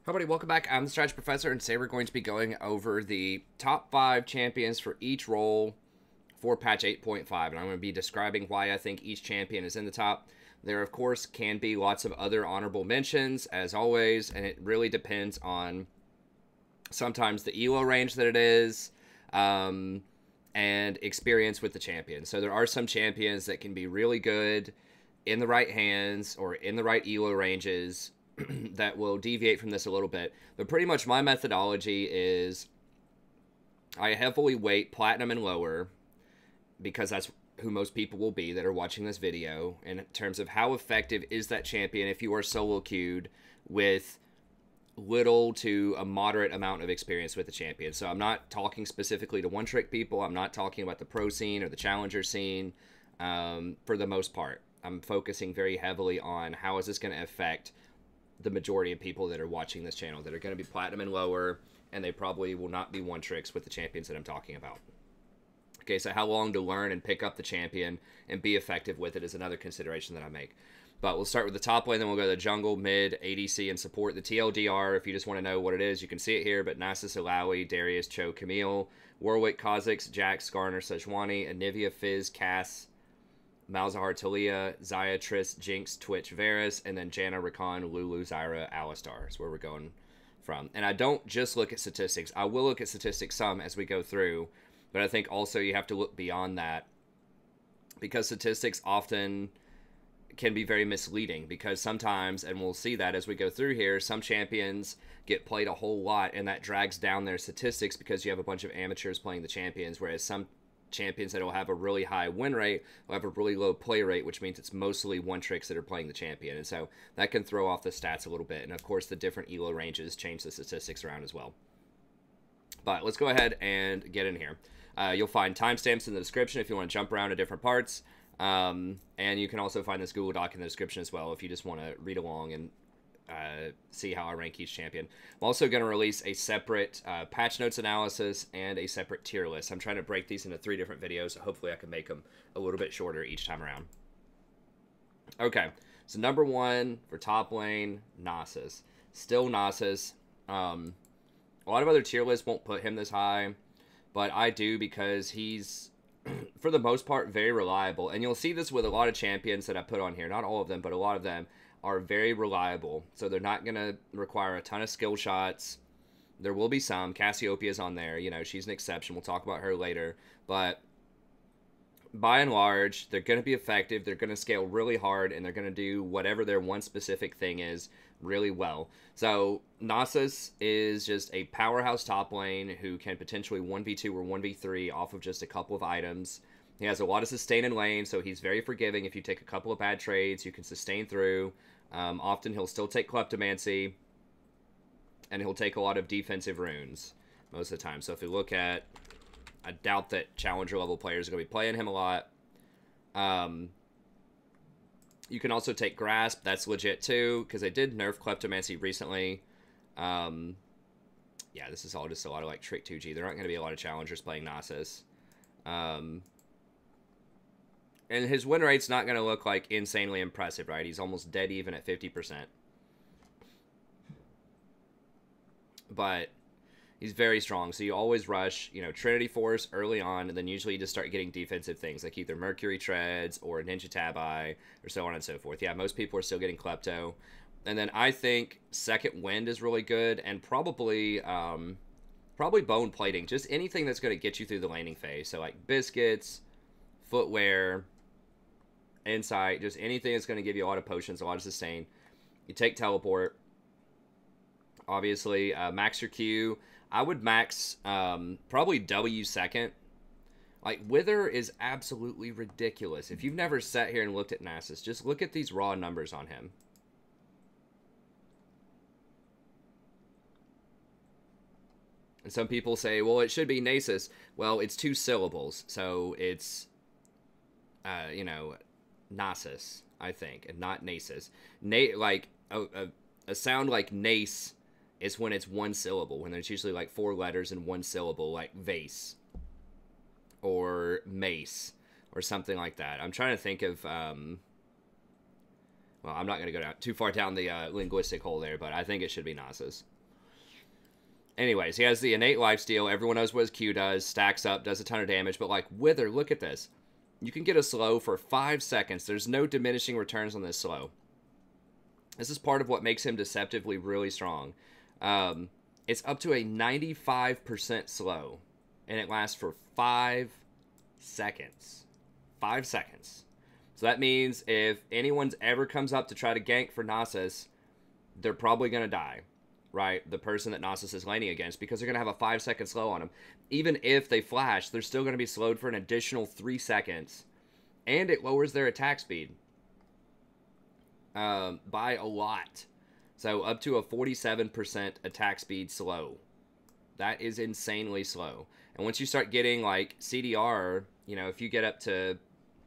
Hi, everybody. Welcome back. I'm the Strategy Professor, and today we're going to be going over the top 5 champions for each role for patch 8.5, and I'm going to be describing why I think each champion is in the top. There, of course, can be lots of other honorable mentions, as always, and it really depends on sometimes the ELO range that it is, and experience with the champion. So there are some champions that can be really good in the right hands or in the right ELO ranges that will deviate from this a little bit. But pretty much my methodology is I heavily weight platinum and lower because that's who most people will be that are watching this video in terms of how effective is that champion if you are solo queued with little to a moderate amount of experience with the champion. So I'm not talking specifically to one-trick people. I'm not talking about the pro scene or the challenger scene for the most part. I'm focusing very heavily on how is this going to affect the majority of people that are watching this channel that are going to be platinum and lower, and they probably will not be one-tricks with the champions that I'm talking about. Okay, so how long to learn and pick up the champion and be effective with it is another consideration that I make. But we'll start with the top lane, then we'll go to the jungle, mid, ADC, and support. The TLDR, if you just want to know what it is, you can see it here, but Nasus, Alawi, Darius, Cho, Camille, Warwick, Kha'Zix, Jax, Skarner, Sejuani, Anivia, Fizz, Cass, Malzahar, Talia, Xayah, Triss, Jinx, Twitch, Varus, and then Janna, Rakan, Lulu, Zyra, Alistar is where we're going from. And I don't just look at statistics. I will look at statistics some as we go through, but I think also you have to look beyond that because statistics often can be very misleading because sometimes, and we'll see that as we go through here, some champions get played a whole lot and that drags down their statistics because you have a bunch of amateurs playing the champions, whereas some champions that will have a really high win rate will have a really low play rate, which means it's mostly one-tricks that are playing the champion. And so that can throw off the stats a little bit. And of course, the different ELO ranges change the statistics around as well. But let's go ahead and get in here. You'll find timestamps in the description if you want to jump around to different parts. And you can also find this Google Doc in the description as well if you just want to read along and see how I rank each champion. I'm also going to release a separate patch notes analysis and a separate tier list. I'm trying to break these into 3 different videos, so hopefully I can make them a little bit shorter each time around. Okay, so number 1 for top lane, Nasus. Still Nasus. A lot of other tier lists won't put him this high, but I do because he's, for the most part, very reliable. And you'll see this with a lot of champions that I put on here. Not all of them, but a lot of them are very reliable. So they're not going to require a ton of skill shots. There will be some. Cassiopeia's on there. You know, she's an exception. We'll talk about her later. But by and large, they're going to be effective. They're going to scale really hard, and they're going to do whatever their one specific thing is really well. So Nasus is just a powerhouse top lane who can potentially 1v2 or 1v3 off of just a couple of items. He has a lot of sustain in lane, so he's very forgiving. If you take a couple of bad trades, you can sustain through. Often he'll still take Kleptomancy, and he'll take a lot of defensive runes most of the time. So if you look at, I doubt that challenger level players are going to be playing him a lot. You can also take Grasp. That's legit too, because they did nerf Kleptomancy recently. Yeah, this is all just a lot of like Trick 2G. There aren't going to be a lot of challengers playing Nasus. And his win rate's not going to look like insanely impressive, right? He's almost dead even at 50%. But he's very strong, so you always rush, you know, Trinity Force early on, and then usually you just start getting defensive things, like either Mercury Treads or Ninja Tabi, or so on and so forth. Yeah, most people are still getting Klepto. And then I think Second Wind is really good, and probably Bone Plating. Just anything that's going to get you through the laning phase. So like Biscuits, Footwear, Insight, just anything that's going to give you a lot of potions, a lot of sustain. You take Teleport. Obviously, max your Q. I would max probably W second. Like, Wither is absolutely ridiculous. If you've never sat here and looked at Nasus, just look at these raw numbers on him. And some people say, well, it should be Nasus. Well, it's 2 syllables, so it's, you know, Nasus, I think, and not Nasus. Like, a sound like Nace is when it's 1 syllable, when there's usually like 4 letters in 1 syllable, like vase or mace or something like that. I'm trying to think of, well, I'm not going to go too far down the linguistic hole there, but I think it should be Nasus. Anyways, he has the innate lifesteal. Everyone knows what his Q does. Stacks up, does a ton of damage. But, like, Wither, look at this. You can get a slow for 5 seconds. There's no diminishing returns on this slow. This is part of what makes him deceptively really strong. It's up to a 95% slow. And it lasts for 5 seconds. 5 seconds. So that means if anyone's ever comes up to try to gank for Nasus, they're probably going to die. Right? The person that Nasus is laning against, because they're going to have a 5-second slow on them. Even if they flash, they're still going to be slowed for an additional 3 seconds. And it lowers their attack speed. By a lot. So up to a 47% attack speed slow. That is insanely slow. And once you start getting like CDR, you know, if you get up to,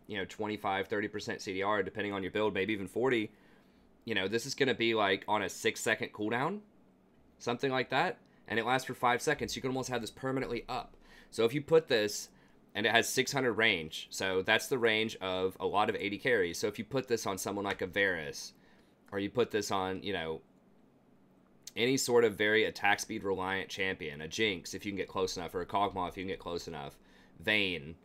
you know, 25, 30% CDR, depending on your build, maybe even 40, you know, this is going to be like on a 6-second cooldown. Something like that, and it lasts for 5 seconds. You can almost have this permanently up. So if you put this, and it has 600 range, so that's the range of a lot of 80 carries. So if you put this on someone like a Varus, or you put this on, you know, any sort of very attack speed reliant champion, a Jinx if you can get close enough, or a Kog'Maw if you can get close enough, Vayne,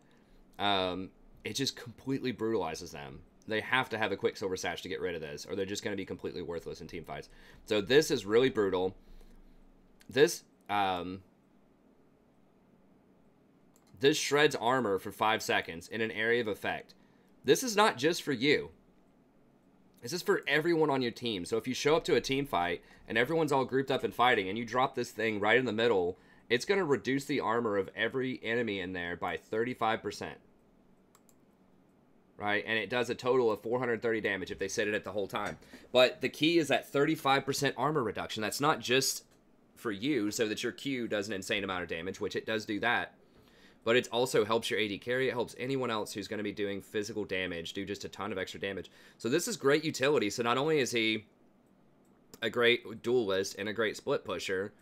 it just completely brutalizes them. They have to have a Quicksilver Sash to get rid of this, or they're just going to be completely worthless in team fights. So this is really brutal. This shreds armor for 5 seconds in an area of effect. This is not just for you. This is for everyone on your team. So if you show up to a team fight and everyone's all grouped up and fighting and you drop this thing right in the middle, it's going to reduce the armor of every enemy in there by 35%. Right? And it does a total of 430 damage if they sit it the whole time. But the key is that 35% armor reduction. That's not just for you so that your Q does an insane amount of damage, which it does do that, but it also helps your AD carry. It helps anyone else who's going to be doing physical damage do just a ton of extra damage. So this is great utility. So not only is he a great duelist and a great split pusher,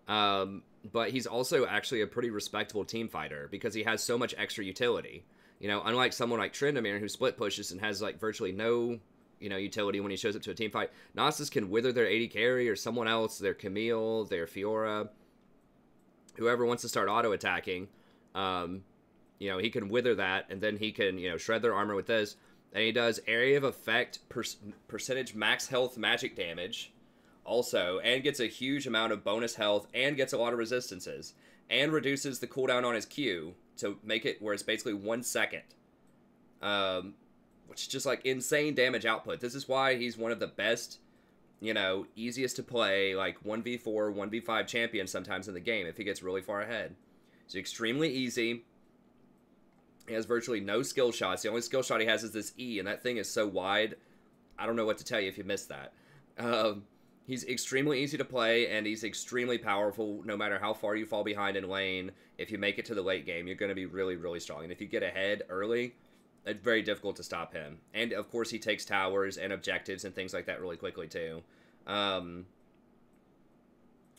but he's also actually a pretty respectable team fighter because he has so much extra utility. You know, unlike someone like Tryndamere who split pushes and has like virtually no, you know, utility when he shows up to a team fight. Nasus can wither their AD carry or someone else, their Camille, their Fiora, whoever wants to start auto-attacking. You know, he can wither that, and then he can, you know, shred their armor with this. And he does area of effect, percentage max health magic damage also, and gets a huge amount of bonus health, and gets a lot of resistances, and reduces the cooldown on his Q to make it where it's basically 1 second. Which is just like insane damage output. This is why he's one of the best, you know, easiest to play, like 1v4, 1v5 champions sometimes in the game if he gets really far ahead. It's extremely easy. He has virtually no skill shots. The only skill shot he has is this E, and that thing is so wide, I don't know what to tell you if you missed that. He's extremely easy to play, and he's extremely powerful no matter how far you fall behind in lane. If you make it to the late game, you're going to be really, really strong. And if you get ahead early, it's very difficult to stop him. And, of course, he takes towers and objectives and things like that really quickly, too.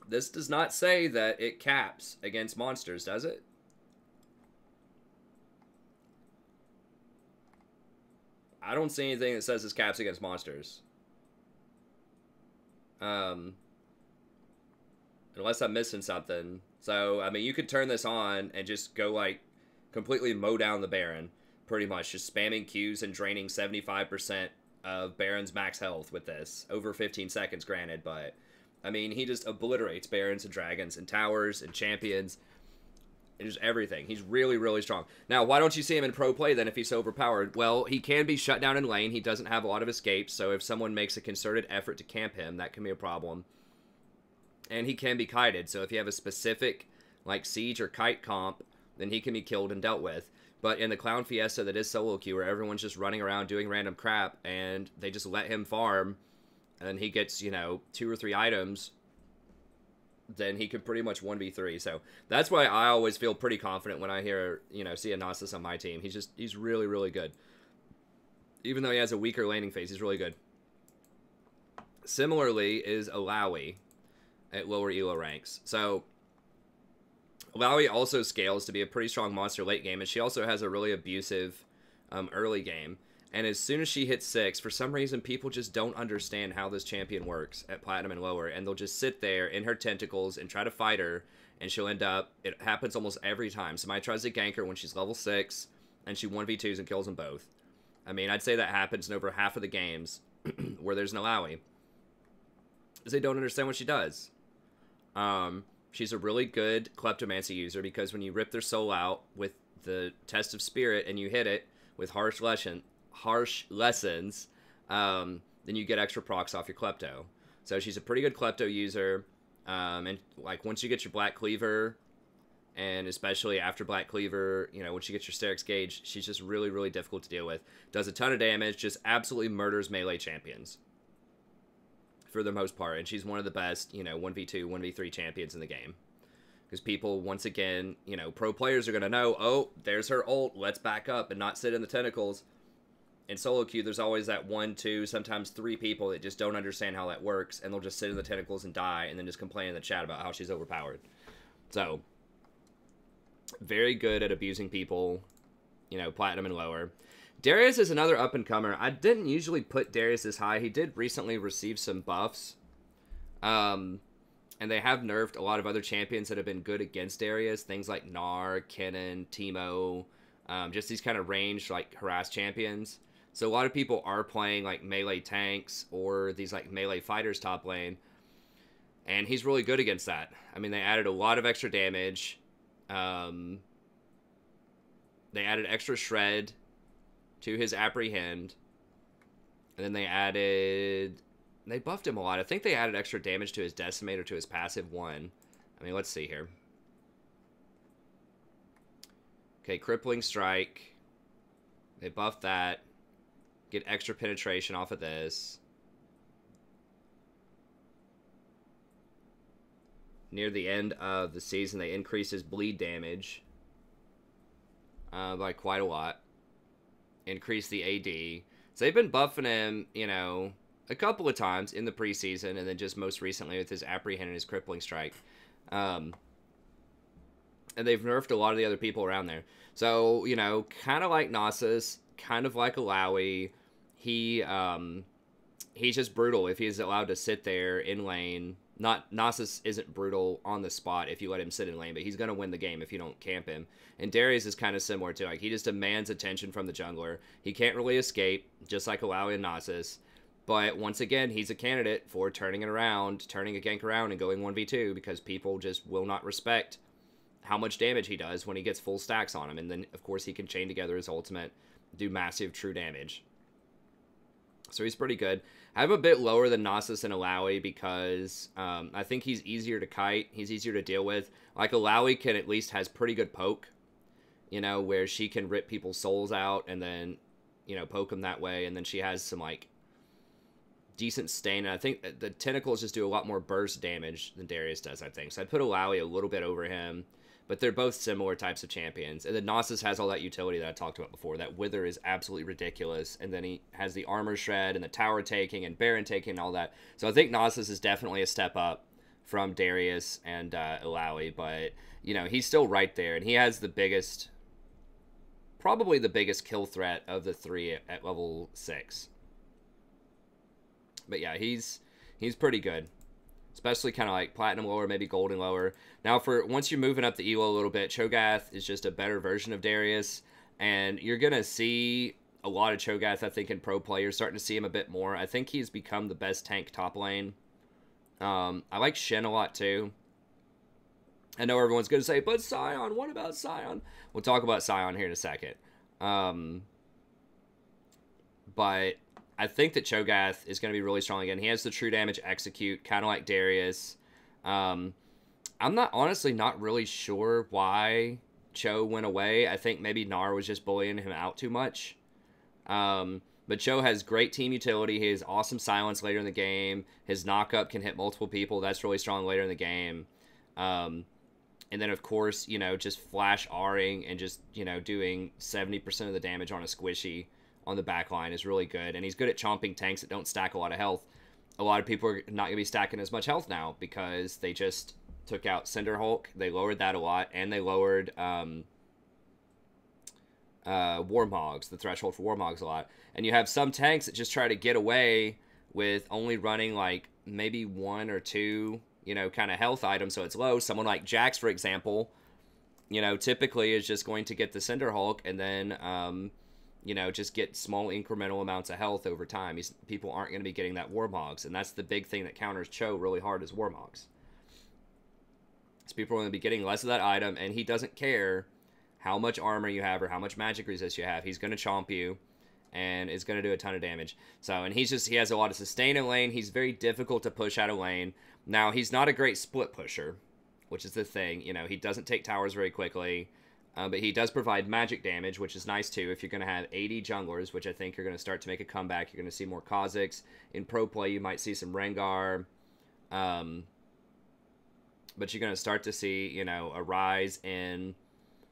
This does not say that it caps against monsters, does it? I don't see anything that says this caps against monsters. Unless I'm missing something. So, I mean, you could turn this on and just go, like, completely mow down the Baron. Pretty much. Just spamming Qs and draining 75% of Baron's max health with this. Over 15 seconds, granted, but... I mean, he just obliterates Barons and Dragons and Towers and Champions. And just everything. He's really, really strong. Now, why don't you see him in pro play then if he's so overpowered? Well, he can be shut down in lane. He doesn't have a lot of escapes, so if someone makes a concerted effort to camp him, that can be a problem. And he can be kited, so if you have a specific, like, siege or kite comp, then he can be killed and dealt with. But in the Clown Fiesta that is solo queue, where everyone's just running around doing random crap, and they just let him farm, and he gets, you know, 2 or 3 items, then he could pretty much 1v3. So that's why I always feel pretty confident when I hear, you know, see a Nasus on my team. He's really, really good. Even though he has a weaker laning phase, he's really good. Similarly is Alawi at lower elo ranks. So Alawi also scales to be a pretty strong monster late game, and she also has a really abusive early game. And as soon as she hits 6, for some reason, people just don't understand how this champion works at Platinum and lower. And they'll just sit there in her tentacles and try to fight her. And she'll end up, it happens almost every time. Somebody tries to gank her when she's level 6. And she 1v2s and kills them both. I mean, I'd say that happens in over half of the games where there's an Alawi. Because they don't understand what she does. She's a really good Kleptomancy user because when you rip their soul out with the Test of Spirit and you hit it with harsh lessons, then you get extra procs off your Klepto. So she's a pretty good Klepto user. And like once you get your Black Cleaver, and especially after Black Cleaver, you know, once you get your Sterix Gauge, she's just really, really difficult to deal with. Does a ton of damage, just absolutely murders melee champions for the most part. And she's one of the best, you know, 1v2, 1v3 champions in the game. Because people, once again, you know, pro players are going to know, oh, there's her ult, let's back up and not sit in the tentacles. In solo queue, there's always that 1, 2, sometimes 3 people that just don't understand how that works, and they'll just sit in the tentacles and die, and then just complain in the chat about how she's overpowered. So, very good at abusing people, you know, Platinum and lower. Darius is another up-and-comer. I didn't usually put Darius this high. He did recently receive some buffs. And they have nerfed a lot of other champions that have been good against Darius. Things like Gnar, Kennen, Teemo. Just these kind of ranged, like, harass champions. So a lot of people are playing, like, melee tanks or these, like, melee fighters top lane. And he's really good against that. I mean, they added a lot of extra damage. They added extra shred to his apprehend. And then they buffed him a lot. I think they added extra damage to his decimate or to his passive 1. I mean, let's see here. Okay, crippling strike. They buffed that. Get extra penetration off of this. Near the end of the season, they increased his bleed damage by quite a lot. Increased the AD. So they've been buffing him, you know, a couple of times in the preseason, and then just most recently with his apprehend and his crippling strike. And they've nerfed a lot of the other people around there. So, you know, kind of like Nasus, kind of like Alawi, he's just brutal if he's allowed to sit there in lane. Nasus isn't brutal on the spot if you let him sit in lane, but he's going to win the game if you don't camp him. And Darius is kind of similar too. Like, he just demands attention from the jungler. He can't really escape, just like Alawi and Nasus. But once again, he's a candidate for turning it around, turning a gank around and going 1v2 because people just will not respect how much damage he does when he gets full stacks on him. And then, of course, he can chain together his ultimate, do massive true damage. So he's pretty good. I have a bit lower than Nasus and Alawi because I think he's easier to kite. He's easier to deal with. Like, Alawi can at least has pretty good poke, you know, where she can rip people's souls out and then, you know, poke them that way. And then she has some, like, decent stain. And I think the tentacles just do a lot more burst damage than Darius does, I think. So I'd put Alawi a little bit over him. But they're both similar types of champions. And then Nasus has all that utility that I talked about before. That Wither is absolutely ridiculous. And then he has the armor shred and the tower taking and Baron taking and all that. So I think Nasus is definitely a step up from Darius and Alawi. But, you know, he's still right there. And he has the biggest, probably the biggest kill threat of the 3 at level 6. But yeah, he's pretty good. Especially kind of like Platinum lower, maybe Golden lower. Now, for once you're moving up the elo a little bit, Cho'Gath is just a better version of Darius. And you're going to see a lot of Cho'Gath, I think, in pro players. Starting to see him a bit more. I think he's become the best tank top lane. I like Shen a lot, too. I know everyone's going to say, but Sion, what about Sion? We'll talk about Sion here in a second. But I think that Cho'Gath is going to be really strong again. He has the true damage execute, kind of like Darius. I'm honestly not really sure why Cho went away. I think maybe Gnar was just bullying him out too much. But Cho has great team utility. He has awesome silence later in the game. His knock-up can hit multiple people. That's really strong later in the game. And then, of course, you know, just flash R-ing and just, you know, doing 70% of the damage on a squishy on the back line is really good. And he's good at chomping tanks that don't stack a lot of health. A lot of people are not going to be stacking as much health now because they just took out Cinder Hulk. They lowered that a lot. And they lowered Warmogs, the threshold for Warmogs a lot. And you have some tanks that just try to get away with only running like maybe 1 or 2, you know, kind of health items, so it's low. Someone like Jax, for example, you know, typically is just going to get the Cinder Hulk and then, you know, just get small incremental amounts of health over time. People aren't going to be getting that Warmogs, and that's the big thing that counters Cho really hard is Warmogs. So people are going to be getting less of that item, and he doesn't care how much armor you have or how much magic resist you have. He's going to chomp you and is going to do a ton of damage. So, and he has a lot of sustain in lane. He's very difficult to push out of lane. Now, he's not a great split pusher, which is the thing. You know, he doesn't take towers very quickly, but he does provide magic damage, which is nice too. If you're going to have 80 junglers, which I think you're going to start to make a comeback, you're going to see more Kha'Zix. In pro play, you might see some Rengar. But you're going to start to see, you know, a rise in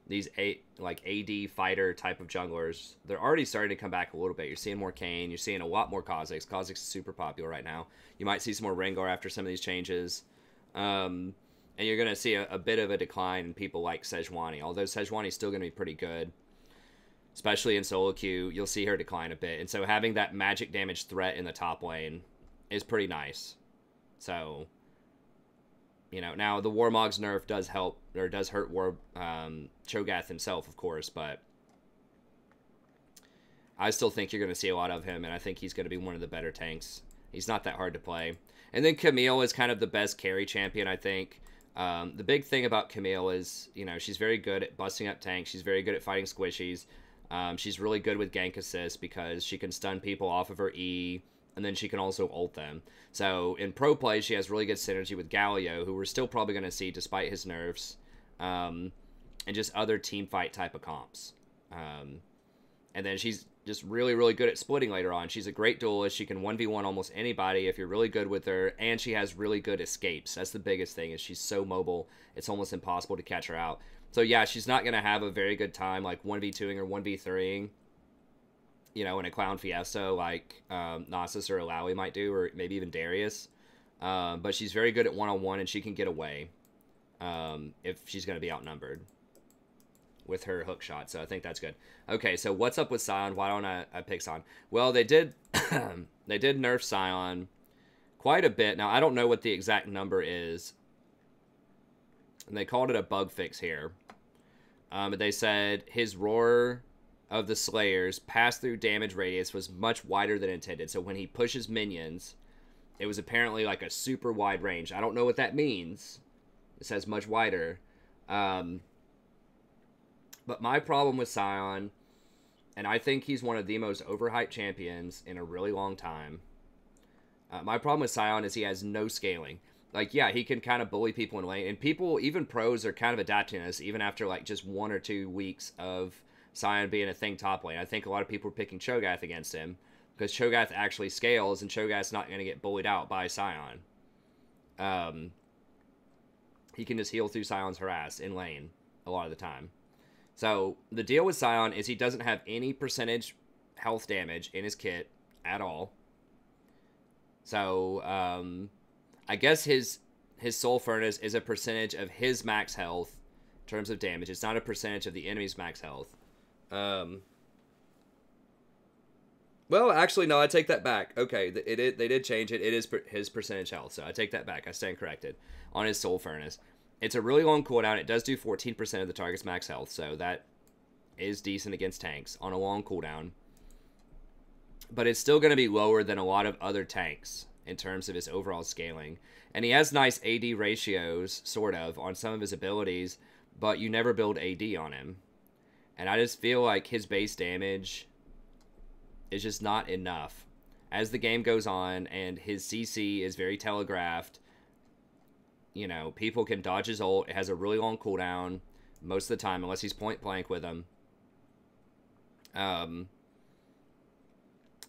these AD fighter type of junglers. They're already starting to come back a little bit. You're seeing more Kayn. You're seeing a lot more Kha'Zix. Kha'Zix is super popular right now. You might see some more Rengar after some of these changes. And you're going to see a bit of a decline in people like Sejuani. Although Sejuani is still going to be pretty good, especially in solo queue, you'll see her decline a bit. And so having that magic damage threat in the top lane is pretty nice. So, you know, now the Warmog's nerf does help, or does hurt Cho'Gath himself, of course, but I still think you're going to see a lot of him, and I think he's going to be one of the better tanks. He's not that hard to play. And then Camille is kind of the best carry champion, I think. The big thing about Camille is, you know, she's very good at busting up tanks. She's very good at fighting squishies. She's really good with gank assist because she can stun people off of her E, and then she can also ult them. So in pro play, she has really good synergy with Galio, who we're still probably going to see despite his nerfs, and just other team fight type of comps. And then she's just really, really good at splitting later on. She's a great duelist. She can 1v1 almost anybody if you're really good with her, and she has really good escapes. That's the biggest thing, is she's so mobile, it's almost impossible to catch her out. So yeah, she's not going to have a very good time like 1v2ing or 1v3ing, you know, in a Clown Fiesta like Nasus or Alawi might do, or maybe even Darius. But she's very good at one-on-one, and she can get away if she's going to be outnumbered with her hook shot. So I think that's good. Okay, so what's up with Sion? Why don't I pick Sion? Well, they did they did nerf Sion quite a bit. Now, I don't know what the exact number is, and they called it a bug fix here. But they said his Roar of the Slayers pass-through damage radius was much wider than intended. So when he pushes minions, it was apparently like a super wide range. I don't know what that means. It says much wider. But my problem with Sion, and I think he's one of the most overhyped champions in a really long time. My problem with Sion is he has no scaling. Like, yeah, he can kind of bully people in lane. And people, even pros, are kind of adapting to this, even after like just 1 or 2 weeks of Sion being a thing top lane. I think a lot of people are picking Cho'Gath against him, because Cho'Gath actually scales, and Cho'Gath's not going to get bullied out by Sion. He can just heal through Sion's harass in lane a lot of the time. So the deal with Sion is he doesn't have any percentage health damage in his kit at all. So I guess his Soul Furnace is a percentage of his max health in terms of damage. It's not a percentage of the enemy's max health. Well, actually, no, I take that back. Okay, they did change it. It is his percentage health, so I take that back. I stand corrected on his Soul Furnace. It's a really long cooldown. It does do 14% of the target's max health, so that is decent against tanks on a long cooldown. But it's still going to be lower than a lot of other tanks in terms of his overall scaling. And he has nice AD ratios, sort of, on some of his abilities, but you never build AD on him. And I just feel like his base damage is just not enough. As the game goes on, and his CC is very telegraphed, you know, people can dodge his ult. It has a really long cooldown most of the time, unless he's point blank with him.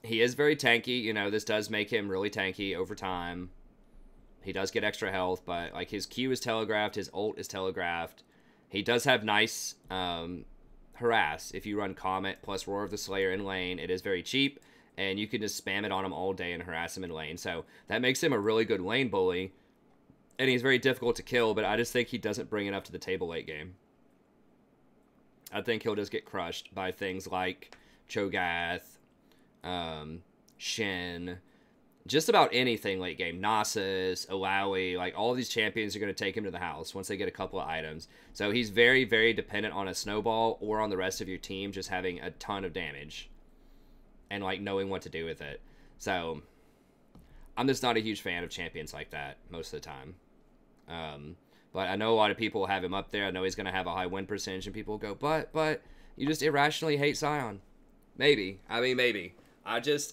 He is very tanky. You know, this does make him really tanky over time. He does get extra health, but like his Q is telegraphed, his ult is telegraphed. He does have nice harass. If you run Comet plus Roar of the Slayer in lane, it is very cheap, and you can just spam it on him all day and harass him in lane. So that makes him a really good lane bully. And he's very difficult to kill, but I just think he doesn't bring enough to the table late game. I think he'll just get crushed by things like Cho'Gath, Shen, just about anything late game. Nasus, Alawi, like all of these champions are going to take him to the house once they get a couple of items. So he's very, very dependent on a snowball or on the rest of your team just having a ton of damage and like knowing what to do with it. So I'm just not a huge fan of champions like that most of the time. But I know a lot of people have him up there. I know he's going to have a high win percentage, and people go, but you just irrationally hate Sion. Maybe. I mean, maybe.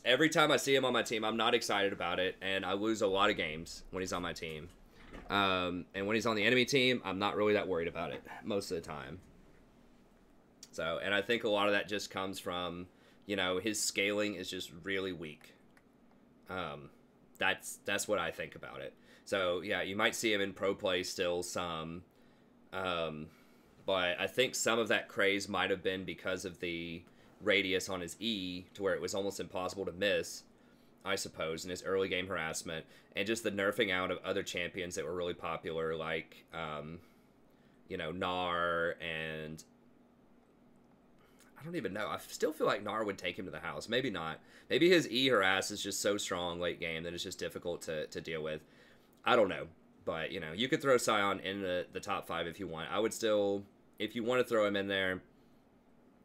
Every time I see him on my team, I'm not excited about it, and I lose a lot of games when he's on my team. And when he's on the enemy team, I'm not really that worried about it most of the time. So, and I think a lot of that just comes from, his scaling is just really weak. That's what I think about it. So, yeah, you might see him in pro play still some. But I think some of that craze might have been because of the radius on his E to where it was almost impossible to miss, I suppose, in his early game harassment. And just the nerfing out of other champions that were really popular, like, Gnar and... I don't even know. I still feel like Gnar would take him to the house. Maybe not. Maybe his E harass is just so strong late game that it's just difficult to deal with. I don't know, but, you could throw Sion in the top 5 if you want. I would still, if you want to throw him in there,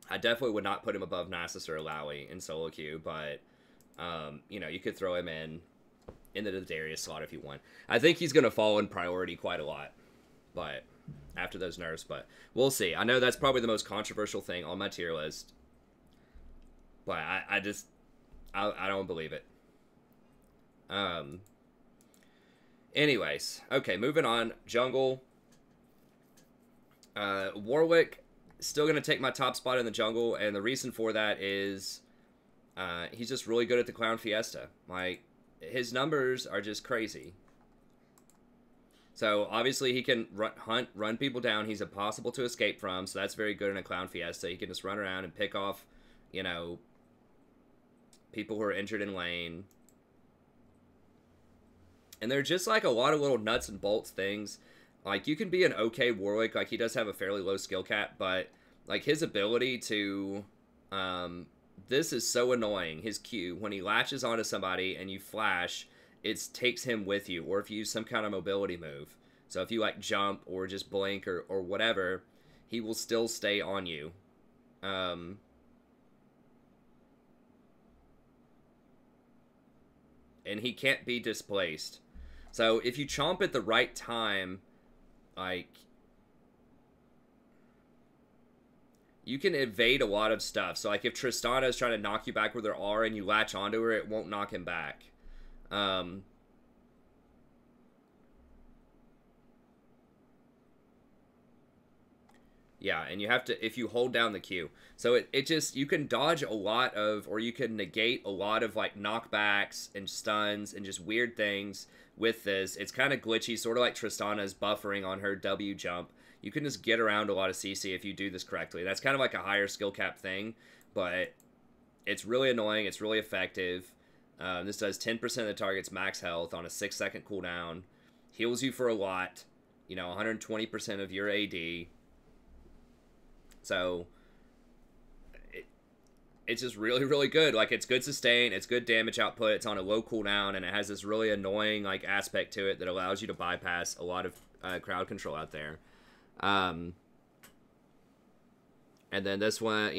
I definitely would not put him above Nasus or Alawi in solo queue, but, you could throw him in the Darius slot if you want. I think he's going to fall in priority quite a lot, but after those nerfs, but we'll see. I know that's probably the most controversial thing on my tier list, but I don't believe it. Anyways, okay, moving on. Jungle. Warwick, still going to take my top spot in the jungle, and the reason for that is he's just really good at the Clown Fiesta. Like, his numbers are just crazy. So, obviously, he can run people down. He's impossible to escape from, so that's very good in a Clown Fiesta. He can just run around and pick off, people who are injured in lane. And they're just, like, a lot of little nuts and bolts things. Like, you can be an okay Warwick. Like, he does have a fairly low skill cap, but, like, his ability to... this is so annoying. His Q, when he latches onto somebody and you flash, it takes him with you. Or if you use some kind of mobility move. So if you, like, jump or just blink or whatever, he will still stay on you. And he can't be displaced. So if you chomp at the right time, like, you can evade a lot of stuff. So, like, if Tristana is trying to knock you back with her R and you latch onto her, it won't knock him back. Yeah, and you have to, if you hold down the Q. So it just, you can dodge a lot of, or you can negate a lot of, like, knockbacks and stuns and just weird things with this. It's kind of glitchy, sort of like Tristana's buffering on her W jump. You can just get around a lot of CC if you do this correctly. That's kind of like a higher skill cap thing, but it's really annoying. It's really effective. This does 10% of the target's max health on a 6-second cooldown. Heals you for a lot. 120% of your AD. So, it's just really, really good. Like, it's good sustain, it's good damage output, it's on a low cooldown, and it has this really annoying, like, aspect to it that allows you to bypass a lot of crowd control out there. And then this one,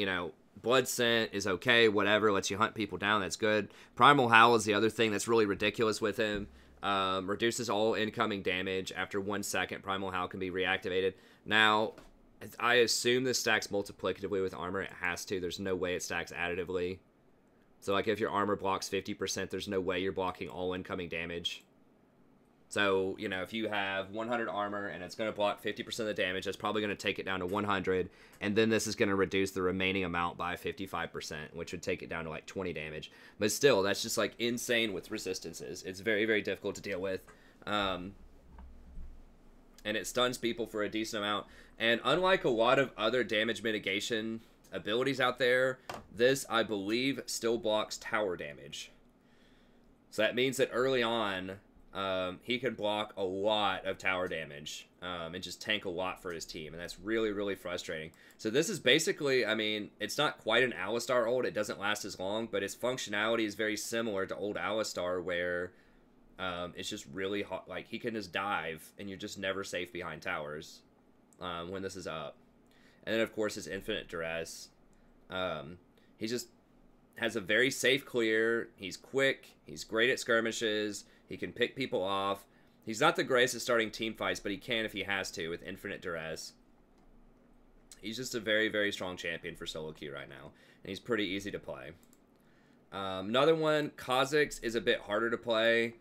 Blood Scent is okay, whatever, lets you hunt people down, that's good. Primal Howl is the other thing that's really ridiculous with him. Reduces all incoming damage. After 1 second, Primal Howl can be reactivated. Now, I assume this stacks multiplicatively with armor. It has to. There's no way it stacks additively. So, like, if your armor blocks 50%, there's no way you're blocking all incoming damage. So, if you have 100 armor and it's going to block 50% of the damage, that's probably going to take it down to 100. And then this is going to reduce the remaining amount by 55%, which would take it down to, like, 20 damage. But still, that's just, like, insane with resistances. It's very, very difficult to deal with. And it stuns people for a decent amount. And unlike a lot of other damage mitigation abilities out there, this, I believe, still blocks tower damage. So that means that early on, he can block a lot of tower damage and just tank a lot for his team, and that's really, really frustrating. So this is basically, I mean, it's not quite an Alistar ult. It doesn't last as long, but its functionality is very similar to old Alistar, where it's just really hot. Like, he can just dive, and you're just never safe behind towers when this is up. And then, of course, his Infinite Duress. He just has a very safe clear. He's quick. He's great at skirmishes. He can pick people off. He's not the greatest at starting team fights, but he can if he has to with Infinite Duress. He's just a very, very strong champion for solo queue right now, and he's pretty easy to play. Another one, Kha'Zix, is a bit harder to play,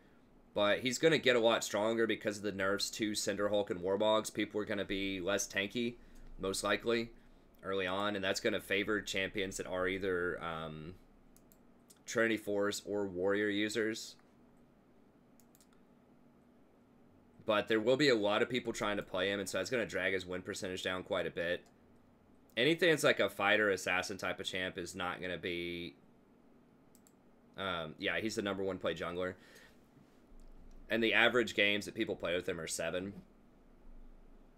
but he's going to get a lot stronger because of the nerfs to Cinderhulk and Warbogs. People are going to be less tanky, most likely, early on, and that's going to favor champions that are either Trinity Force or Warrior users. But there will be a lot of people trying to play him, and so that's going to drag his win percentage down quite a bit. Anything that's like a fighter, assassin type of champ is not going to be... yeah, he's the #1 play jungler. And the average games that people play with him are 7.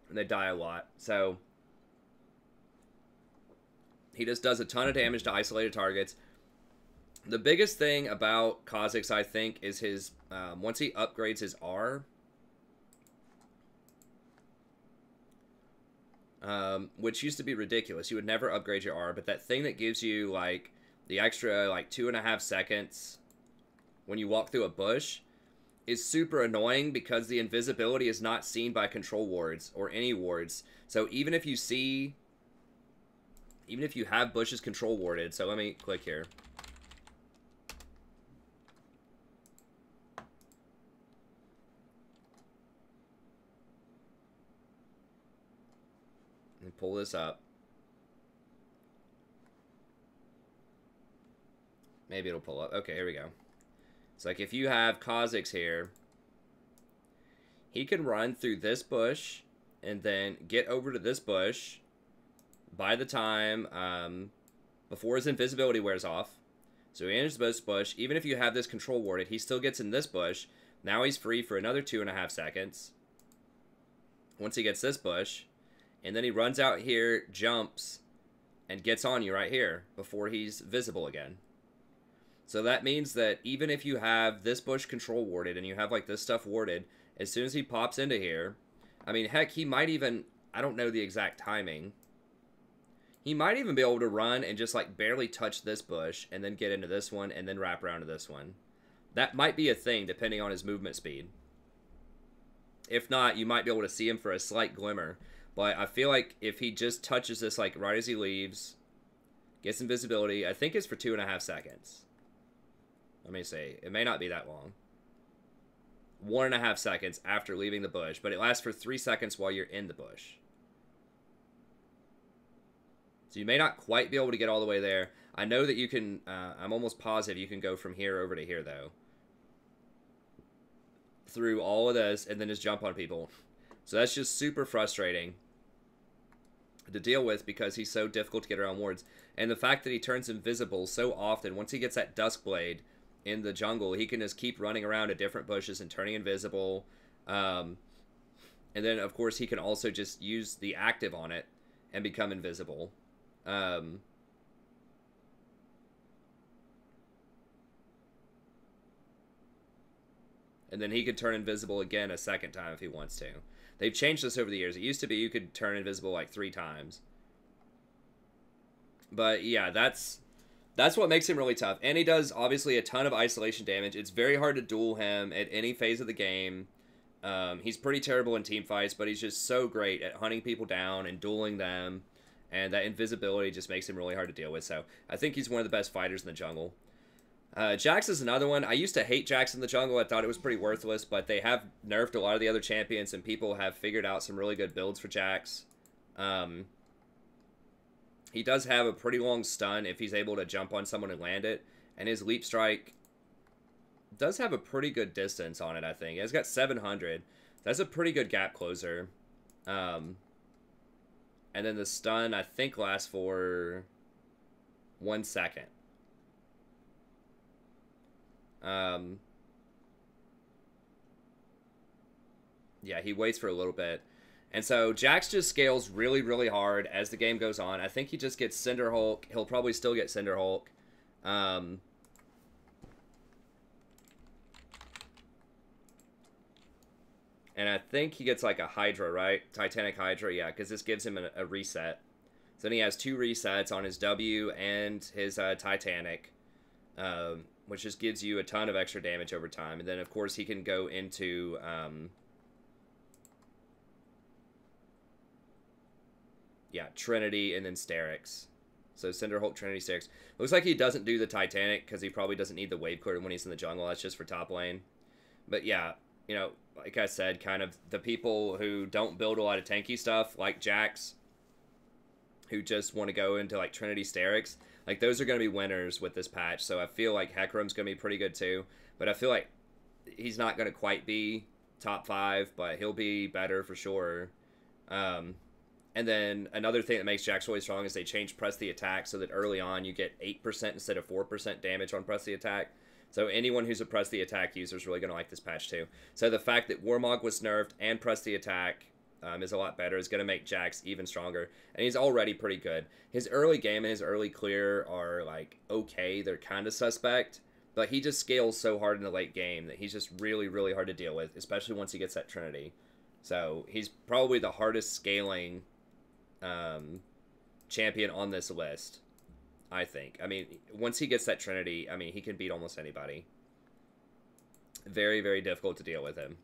And they die a lot. So he just does a ton of damage to isolated targets. The biggest thing about Kha'Zix, I think, is his... once he upgrades his R... which used to be ridiculous. You would never upgrade your R, but that thing that gives you, like, the extra, like, 2.5 seconds when you walk through a bush is super annoying because the invisibility is not seen by control wards or any wards. So even if you have bushes control warded, so let me click here. And pull this up. Maybe it'll pull up. Okay, here we go. It's like if you have Kha'Zix here, he can run through this bush and then get over to this bush by the time before his invisibility wears off. So he enters this bush. Even if you have this control warded, he still gets in this bush. Now he's free for another 2.5 seconds. Once he gets this bush. And then he runs out here, jumps, and gets on you right here before he's visible again. So that means that even if you have this bush control warded and you have like this stuff warded, as soon as he pops into here, I mean, heck, he might even, I don't know the exact timing. He might even be able to run and just like barely touch this bush and then get into this one and then wrap around to this one. That might be a thing depending on his movement speed. If not, you might be able to see him for a slight glimmer. But I feel like if he just touches this like right as he leaves, gets invisibility, I think it's for 2.5 seconds. Let me see. It may not be that long. 1.5 seconds after leaving the bush, but it lasts for 3 seconds while you're in the bush. So you may not quite be able to get all the way there. I know that you can, I'm almost positive you can go from here over to here though. Through all of this and then just jump on people. So that's just super frustrating to deal with because he's so difficult to get around wards. And the fact that he turns invisible so often, once he gets that Duskblade in the jungle, he can just keep running around to different bushes and turning invisible. And then, of course, he can also just use the active on it and become invisible. And then he could turn invisible again a second time if he wants to. They've changed this over the years. It used to be you could turn invisible like 3 times. But yeah, that's what makes him really tough. And he does, obviously, a ton of isolation damage. It's very hard to duel him at any phase of the game. He's pretty terrible in team fights, but he's just so great at hunting people down and dueling them. And that invisibility just makes him really hard to deal with. So I think he's one of the best fighters in the jungle. Jax is another one. I used to hate Jax in the jungle. I thought it was pretty worthless, but they have nerfed a lot of the other champions, and people have figured out some really good builds for Jax. He does have a pretty long stun if he's able to jump on someone and land it, and his leap strike does have a pretty good distance on it, I think. It's got 700. That's a pretty good gap closer. And then the stun, I think, lasts for 1 second. Yeah, he waits for a little bit. And so Jax just scales really, really hard as the game goes on. I think he just gets Cinder Hulk. He'll probably still get Cinder Hulk. And I think he gets like a Hydra, right? Titanic Hydra, yeah, because this gives him a reset. So then he has 2 resets on his W and his Titanic, which just gives you a ton of extra damage over time. And then, of course, he can go into... yeah, Trinity and then Sterix. So Cinder Hulk, Trinity, Sterix. Looks like he doesn't do the Titanic because he probably doesn't need the wave clear when he's in the jungle. That's just for top lane. But yeah, you know, like I said, kind of the people who don't build a lot of tanky stuff, like Jax, who just want to go into like Trinity, Sterix, like those are going to be winners with this patch. So I feel like Hecarim's going to be pretty good too. But I feel like he's not going to quite be top 5, but he'll be better for sure. And then another thing that makes Jax really strong is they changed press the attack so that early on you get 8% instead of 4% damage on press the attack. So anyone who's a press the attack user is really going to like this patch too. So the fact that Warmog was nerfed and press the attack is a lot better. Is going to make Jax even stronger. And he's already pretty good. His early game and his early clear are like okay. They're kind of suspect. But he just scales so hard in the late game that he's just really, really hard to deal with. Especially once he gets that Trinity. So he's probably the hardest scaling champion on this list, I think. I mean, once he gets that Trinity, I mean, he can beat almost anybody. Very, very difficult to deal with him.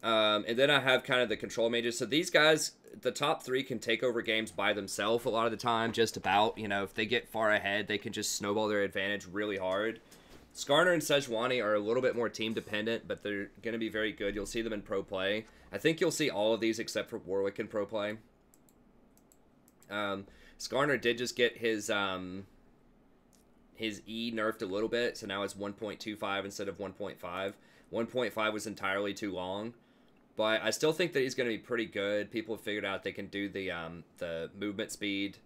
And then I have kind of the control mages. So these guys, the top 3 can take over games by themselves a lot of the time, just about. You know, if they get far ahead, they can just snowball their advantage really hard. Skarner and Sejuani are a little bit more team dependent, but they're going to be very good. You'll see them in pro play. I think you'll see all of these except for Warwick in pro play. Skarner did just get his E nerfed a little bit, so now it's 1.25 instead of 1.5. 1.5 was entirely too long, but I still think that he's going to be pretty good. People have figured out they can do the movement speed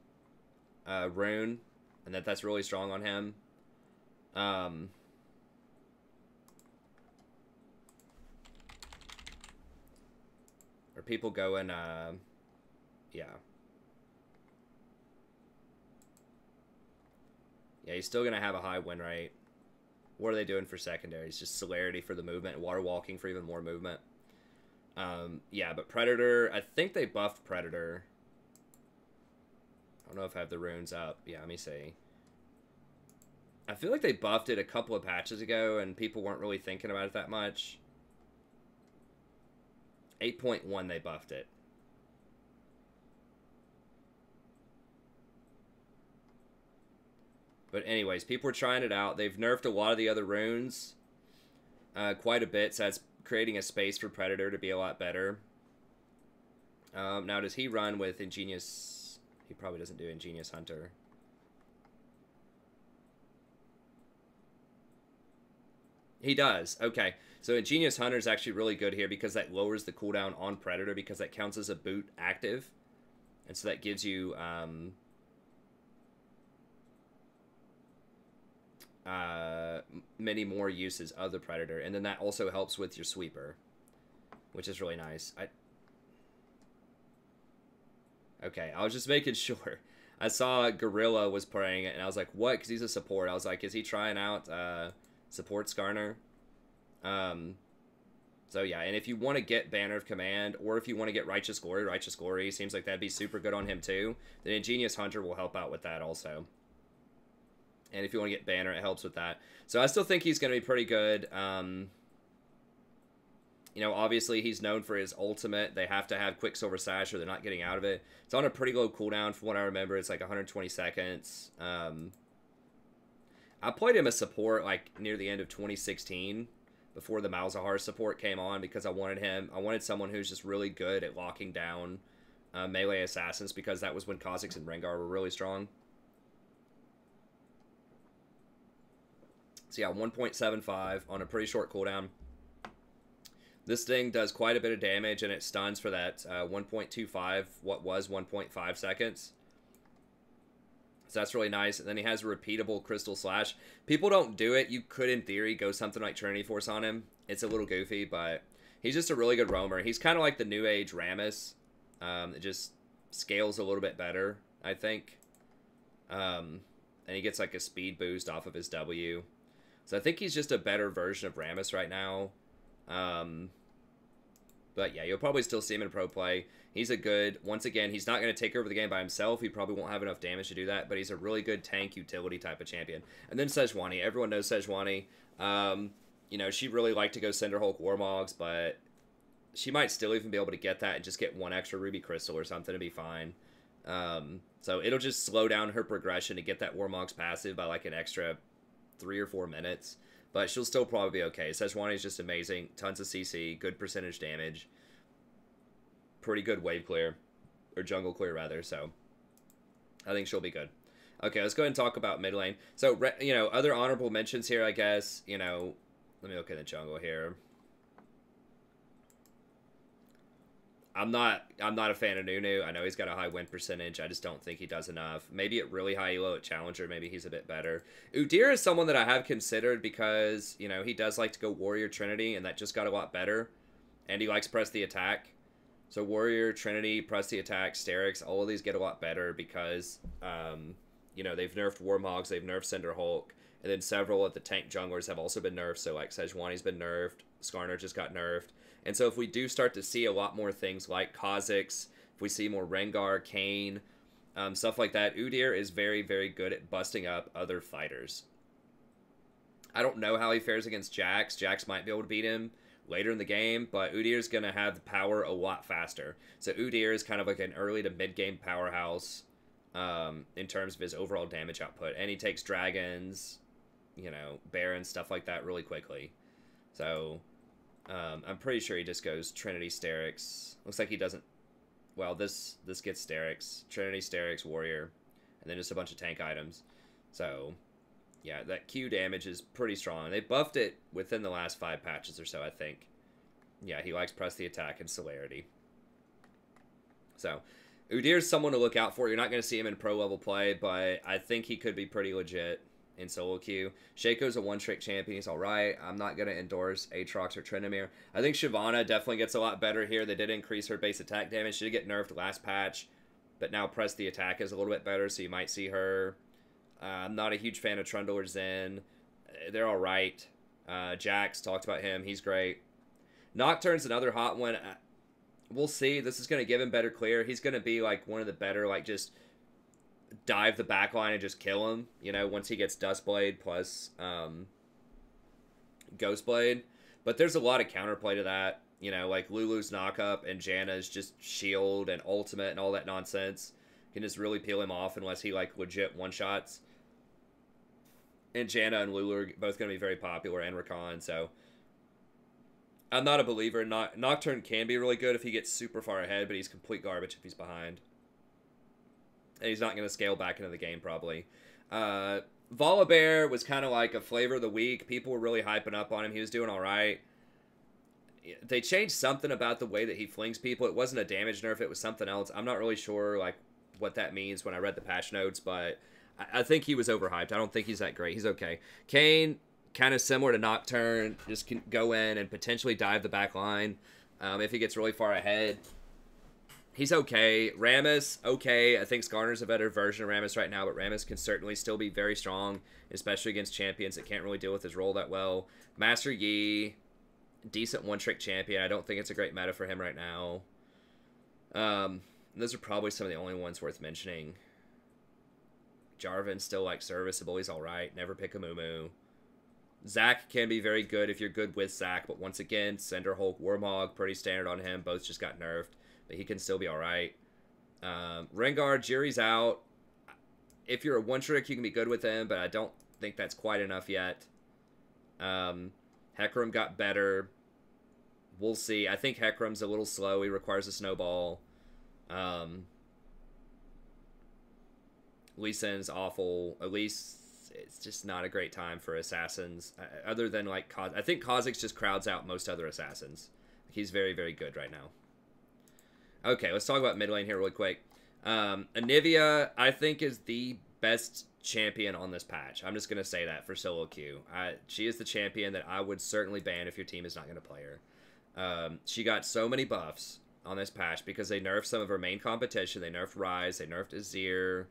rune, and that's really strong on him. Are people going, yeah. Yeah, he's still going to have a high win rate. What are they doing for secondaries? Just celerity for the movement, water walking for even more movement. Yeah, but Predator, I think they buffed Predator. I don't know if I have the runes up. Yeah, let me see. I feel like they buffed it a couple of patches ago, and people weren't really thinking about it that much. 8.1 they buffed it. But anyways, people are trying it out. They've nerfed a lot of the other runes quite a bit, so that's creating a space for Predator to be a lot better. Now, does he run with Ingenious? He probably doesn't do Ingenious Hunter. He does. Okay. So Ingenious Hunter is actually really good here because that lowers the cooldown on Predator because that counts as a boot active. And so that gives you... many more uses of the Predator, and then that also helps with your sweeper, which is really nice. Okay, I was just making sure. I saw Gorilla was playing it, and I was like, what? Because he's a support. I was like, is he trying out support Skarner? So yeah, and if you want to get Banner of Command, or if you want to get Righteous Glory seems like that'd be super good on him too. The Ingenious Hunter will help out with that also. And if you want to get Banner, it helps with that. So I still think he's going to be pretty good. You know, obviously he's known for his ultimate. They have to have Quicksilver Sash or they're not getting out of it. It's on a pretty low cooldown from what I remember. It's like 120 seconds. I played him as support like near the end of 2016 before the Malzahar support came on because I wanted someone who's just really good at locking down melee assassins because that was when Kha'Zix and Rengar were really strong. So yeah, 1.75 on a pretty short cooldown. This thing does quite a bit of damage, and it stuns for that 1.25, what was 1.5 seconds. So that's really nice. And then he has a repeatable Crystal Slash. People don't do it. You could, in theory, go something like Trinity Force on him. It's a little goofy, but He's just a really good roamer. He's kind of like the new age Rammus. It just scales a little bit better, I think. And he gets like a speed boost off of his W. So I think he's just a better version of Rammus right now. But yeah, you'll probably still see him in pro play. He's a good, once again, he's not going to take over the game by himself. He probably won't have enough damage to do that, but he's a really good tank utility type of champion. And then Sejuani. Everyone knows Sejuani. You know, she'd really like to go Cinderhulk Warmogs, but she might still even be able to get that and just get one extra Ruby Crystal or something to be fine. So it'll just slow down her progression to get that Warmogs passive by like an extra 3 or 4 minutes. But she'll still probably be okay. Sejuani is just amazing. Tons of CC, good percentage damage. Pretty good wave clear. Or jungle clear, rather. So I think she'll be good. Okay, let's go ahead and talk about mid lane. So, you know, other honorable mentions here, I guess. You know, let me look at the jungle here. I'm not a fan of Nunu. I know he's got a high win percentage. I just don't think he does enough. Maybe at really high elo at Challenger, maybe he's a bit better. Udyr is someone that I have considered because, you know, he does like to go Warrior Trinity, and that just got a lot better. And he likes press the attack. So Warrior, Trinity, press the attack, Sterix, all of these get a lot better because, you know, they've nerfed Warmogs, they've nerfed Cinderhulk, and then several of the tank junglers have also been nerfed. So like Sejuani's been nerfed, Skarner just got nerfed. And so if we do start to see a lot more things like Kha'Zix, if we see more Rengar, Kayn, stuff like that, Udyr is very, very good at busting up other fighters. I don't know how he fares against Jax. Jax might be able to beat him later in the game, but Udyr's going to have the power a lot faster. So Udyr is kind of like an early to mid-game powerhouse in terms of his overall damage output. And he takes dragons, you know, barons, stuff like that really quickly. So I'm pretty sure he just goes Trinity, Sterix. Looks like he doesn't. Well, this gets Sterix, Trinity, Sterix, Warrior, and then just a bunch of tank items. So, yeah, that Q damage is pretty strong. They buffed it within the last 5 patches or so, I think. Yeah, he likes press the attack and celerity. So, Udyr's someone to look out for. You're not going to see him in pro level play, but I think he could be pretty legit in solo queue. Shaco's a one-trick champion. He's all right. I'm not going to endorse Aatrox or Tryndamere. I think Shyvana definitely gets a lot better here. They did increase her base attack damage. She did get nerfed last patch, but now press the attack is a little bit better, so you might see her. I'm not a huge fan of Trundle or Zen. They're all right. Jax, talked about him. He's great. Nocturne's another hot one. We'll see. This is going to give him better clear. He's going to be like one of the better, like just dive the backline and just kill him, you know, once he gets Duskblade plus Ghostblade. But there's a lot of counterplay to that, you know, like Lulu's knockup and Janna's just shield and ultimate and all that nonsense can just really peel him off unless he like legit one-shots. And Janna and Lulu are both going to be very popular, and Rakan, so I'm not a believer. Nocturne can be really good if he gets super far ahead, but he's complete garbage if he's behind. And he's not going to scale back into the game, probably. Volibear was kind of like a flavor of the week. People were really hyping up on him. He was doing all right. They changed something about the way that he flings people. It wasn't a damage nerf. It was something else. I'm not really sure like what that means when I read the patch notes, but I think he was overhyped. I don't think he's that great. He's okay. Kayn, kind of similar to Nocturne. Just can go in and potentially dive the back line if he gets really far ahead. He's okay. Rammus, okay. I think Skarner's a better version of Rammus right now, but Rammus can certainly still be very strong, especially against champions that can't really deal with his role that well. Master Yi, decent one-trick champion. I don't think it's a great meta for him right now. Those are probably some of the only ones worth mentioning. Jarvan's still, like, serviceable. He's all right. Never pick a Mumu. Zac can be very good if you're good with Zac, but once again, Cinderhulk, Warmog, pretty standard on him. Both just got nerfed, but he can still be all right. Rengar, Jiri's out. If you're a one-trick, you can be good with him, but I don't think that's quite enough yet. Hecarim got better. We'll see. I think Hecarim's a little slow. He requires a snowball. Lee Sin's awful. At least it's just not a great time for assassins. Other than, like, I think Kha'Zix just crowds out most other assassins. He's very, very good right now. Okay, let's talk about mid lane here really quick. Anivia, I think, is the best champion on this patch. I'm just going to say that for solo queue. She is the champion that I would certainly ban if your team is not going to play her. She got so many buffs on this patch because they nerfed some of her main competition. They nerfed Ryze, they nerfed Azir.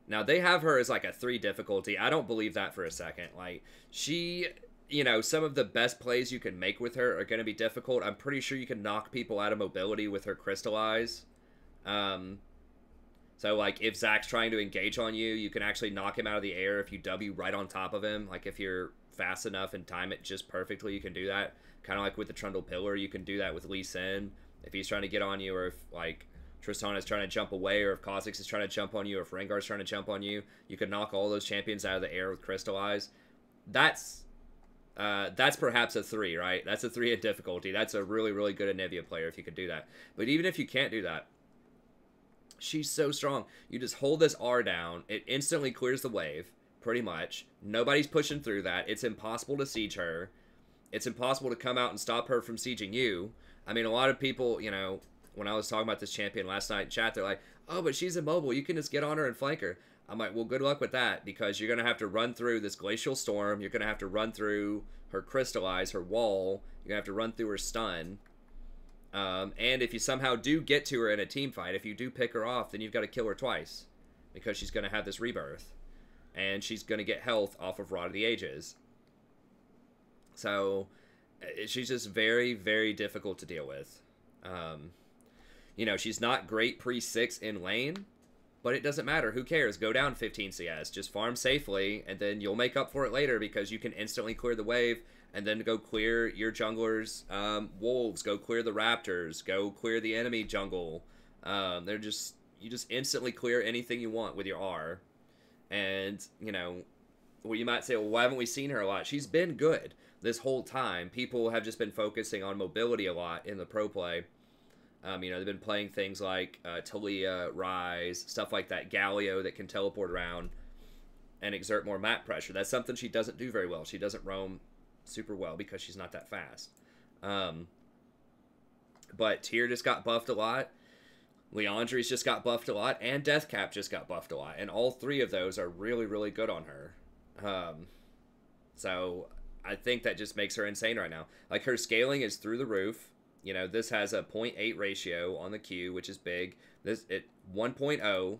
Now, they have her as like a 3 difficulty. I don't believe that for a second. Like, she, you know, some of the best plays you can make with her are going to be difficult. I'm pretty sure you can knock people out of mobility with her Crystallize. So, like, if Zach's trying to engage on you, you can actually knock him out of the air if you W right on top of him. Like, if you're fast enough and time it just perfectly, you can do that. Kind of like with the Trundle Pillar, you can do that with Lee Sin. If he's trying to get on you, or if, like, Tristana is trying to jump away, or if Kha'Zix is trying to jump on you, or if Rengar's trying to jump on you, you can knock all those champions out of the air with Crystallize. That's perhaps a 3, right? That's a 3 in difficulty. That's a really, really good Anivia player if you could do that. But even if you can't do that, she's so strong. You just hold this R down. It instantly clears the wave, pretty much. Nobody's pushing through that. It's impossible to siege her. It's impossible to come out and stop her from sieging you. I mean, a lot of people, you know, when I was talking about this champion last night in chat, they're like, oh, but she's immobile. You can just get on her and flank her. I'm like, well, good luck with that, because you're going to have to run through this Glacial Storm. You're going to have to run through her Crystallize, her wall. You're going to have to run through her stun. And if you somehow do get to her in a team fight, if you do pick her off, then you've got to kill her twice, because she's going to have this rebirth. And she's going to get health off of Rod of the Ages. So, she's just very, very difficult to deal with. You know, she's not great pre-6 in lane, but it doesn't matter. Who cares? Go down 15 CS. Just farm safely, and then you'll make up for it later, because you can instantly clear the wave, and then go clear your junglers' wolves, go clear the raptors, go clear the enemy jungle. You just instantly clear anything you want with your R. And, you know, well, you might say, well, why haven't we seen her a lot? She's been good this whole time. People have just been focusing on mobility a lot in the pro play. You know, they've been playing things like Talia, Ryze, stuff like that, Galio that can teleport around and exert more map pressure. That's something she doesn't do very well. She doesn't roam super well because she's not that fast. But Tyr just got buffed a lot. Leandri's just got buffed a lot, and Deathcap just got buffed a lot. And all 3 of those are really, really good on her. So I think that just makes her insane right now. Like, her scaling is through the roof. You know, this has a 0.8 ratio on the Q, which is big. This 1.0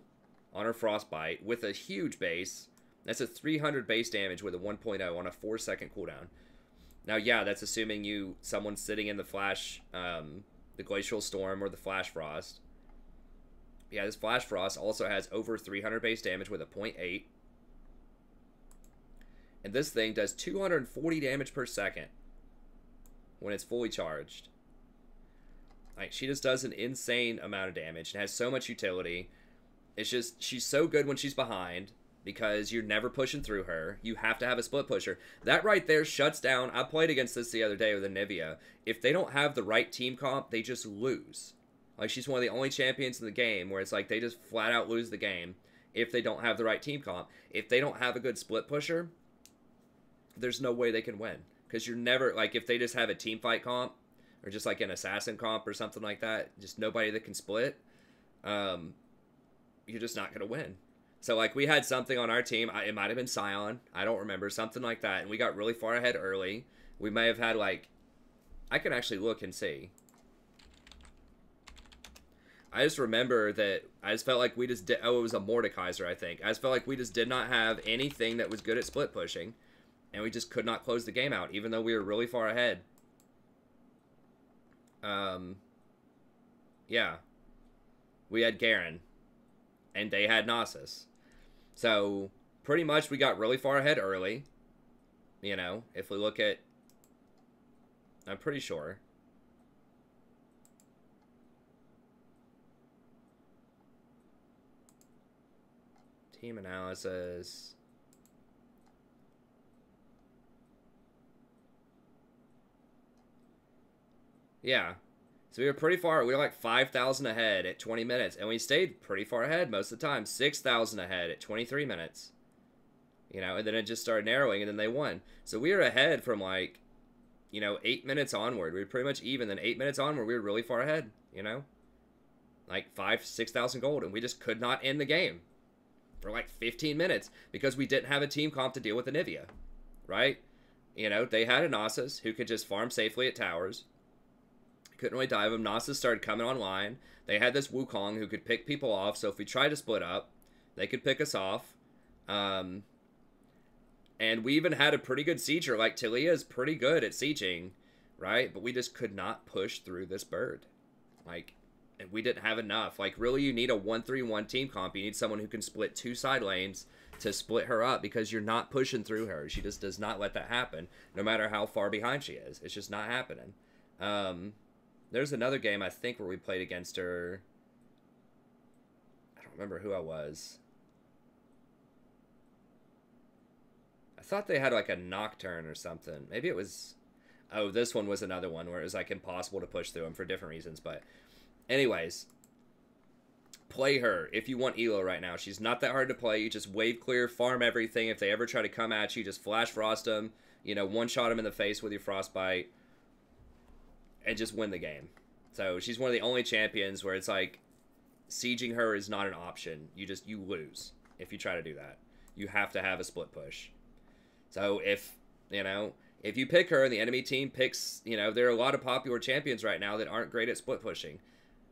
on her Frostbite with a huge base. That's a 300 base damage with a 1.0 on a 4-second cooldown. Now, yeah, that's assuming someone's sitting in the Flash, the Glacial Storm or the Flash Frost. Yeah, this Flash Frost also has over 300 base damage with a 0.8. And this thing does 240 damage per second when it's fully charged. Like, she just does an insane amount of damage and has so much utility. It's just, she's so good when she's behind because you're never pushing through her. You have to have a split pusher. That right there shuts down. I played against this the other day with Anivia. If they don't have the right team comp, they just lose. Like, she's one of the only champions in the game where it's like they just flat out lose the game if they don't have the right team comp. If they don't have a good split pusher, there's no way they can win. Because you're never, like, if they just have a team fight comp, or just like an assassin comp or something like that, just nobody that can split, you're just not going to win. So, like, we had something on our team, it might have been Scion, I don't remember, something like that, and we got really far ahead early. We may have had, like, I can actually look and see. I just remember that I just felt like we just did, oh, it was a Mordekaiser, I think. I just felt like we just did not have anything that was good at split pushing, and we just could not close the game out, even though we were really far ahead. Yeah. We had Garen, and they had Nasus. So, pretty much we got really far ahead early. You know, if we look at, I'm pretty sure. Team analysis. Yeah. So we were pretty far. We were like 5,000 ahead at 20 minutes. And we stayed pretty far ahead most of the time. 6,000 ahead at 23 minutes. You know, and then it just started narrowing, and then they won. So we were ahead from, like, you know, 8 minutes onward. We were pretty much even. Then 8 minutes onward, we were really far ahead, you know? Like 6,000 gold. And we just could not end the game for like 15 minutes because we didn't have a team comp to deal with Anivia, right? You know, they had a Nasus who could just farm safely at towers. Couldn't really dive them. Nasus started coming online. They had this Wukong who could pick people off, so if we tried to split up, they could pick us off. And we even had a pretty good sieger. Like, Talia is pretty good at sieging, right? But we just could not push through this bird. Like, we didn't have enough. Like, really, you need a 1-3-1 team comp. You need someone who can split 2 side lanes to split her up, because you're not pushing through her. She just does not let that happen, no matter how far behind she is. It's just not happening. There's another game, I think, where we played against her. I don't remember who I was. I thought they had, like, a Nocturne or something. Maybe it was... Oh, this one was another one where it was, like, impossible to push through them for different reasons. But anyways, play her if you want Elo right now. She's not that hard to play. You just wave clear, farm everything. If they ever try to come at you, just flash frost them. You know, one-shot them in the face with your frostbite. And just win the game. So she's one of the only champions where it's like, sieging her is not an option. You lose if you try to do that. You have to have a split push. So if you pick her and the enemy team picks, there are a lot of popular champions right now that aren't great at split pushing,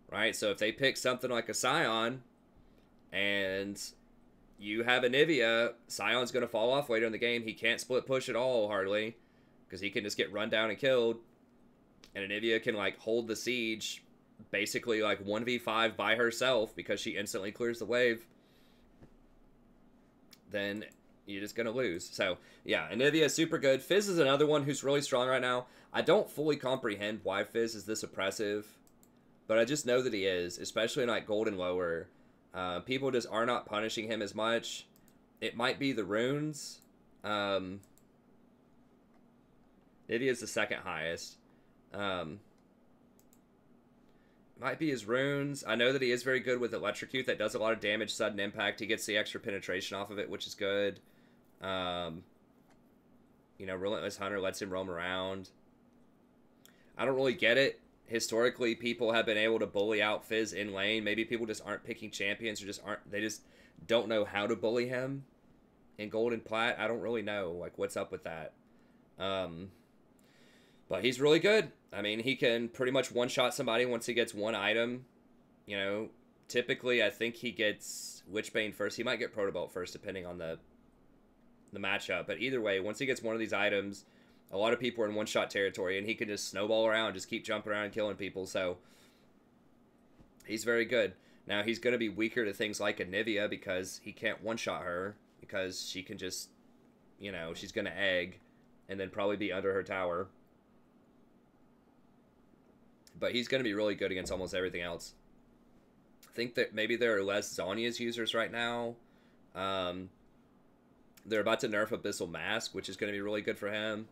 right? So if they pick something like a Scion and you have a Nivea, Scion's going to fall off later in the game. He can't split push at all, hardly, because he can just get run down and killed. And Anivia can, like, hold the siege basically, like, 1v5 by herself because she instantly clears the wave. Then you're just going to lose. So, yeah, Anivia is super good. Fizz is another one who's really strong right now. I don't fully comprehend why Fizz is this oppressive, but I just know that he is, especially in, like, gold and lower. People just are not punishing him as much. It might be the runes. Anivia is the second highest. Might be his runes. I know that he is very good with Electrocute. That does a lot of damage, sudden impact. He gets the extra penetration off of it, which is good. Relentless Hunter lets him roam around. I don't really get it. Historically, people have been able to bully out Fizz in lane. Maybe people just aren't picking champions, or they just don't know how to bully him in gold and plat. I don't really know, like, what's up with that. But he's really good. I mean, he can pretty much one-shot somebody once he gets one item. Typically, I think he gets Witchbane first. He might get Protobelt first, depending on the matchup. But either way, once he gets one of these items, a lot of people are in one-shot territory, and he can just snowball around, just keep jumping around and killing people. So he's very good. Now, he's going to be weaker to things like Anivia because he can't one-shot her, because she can just, she's going to egg and then probably be under her tower. But he's going to be really good against almost everything else. I think that maybe there are less Zhonya's users right now. They're about to nerf Abyssal Mask, which is going to be really good for him.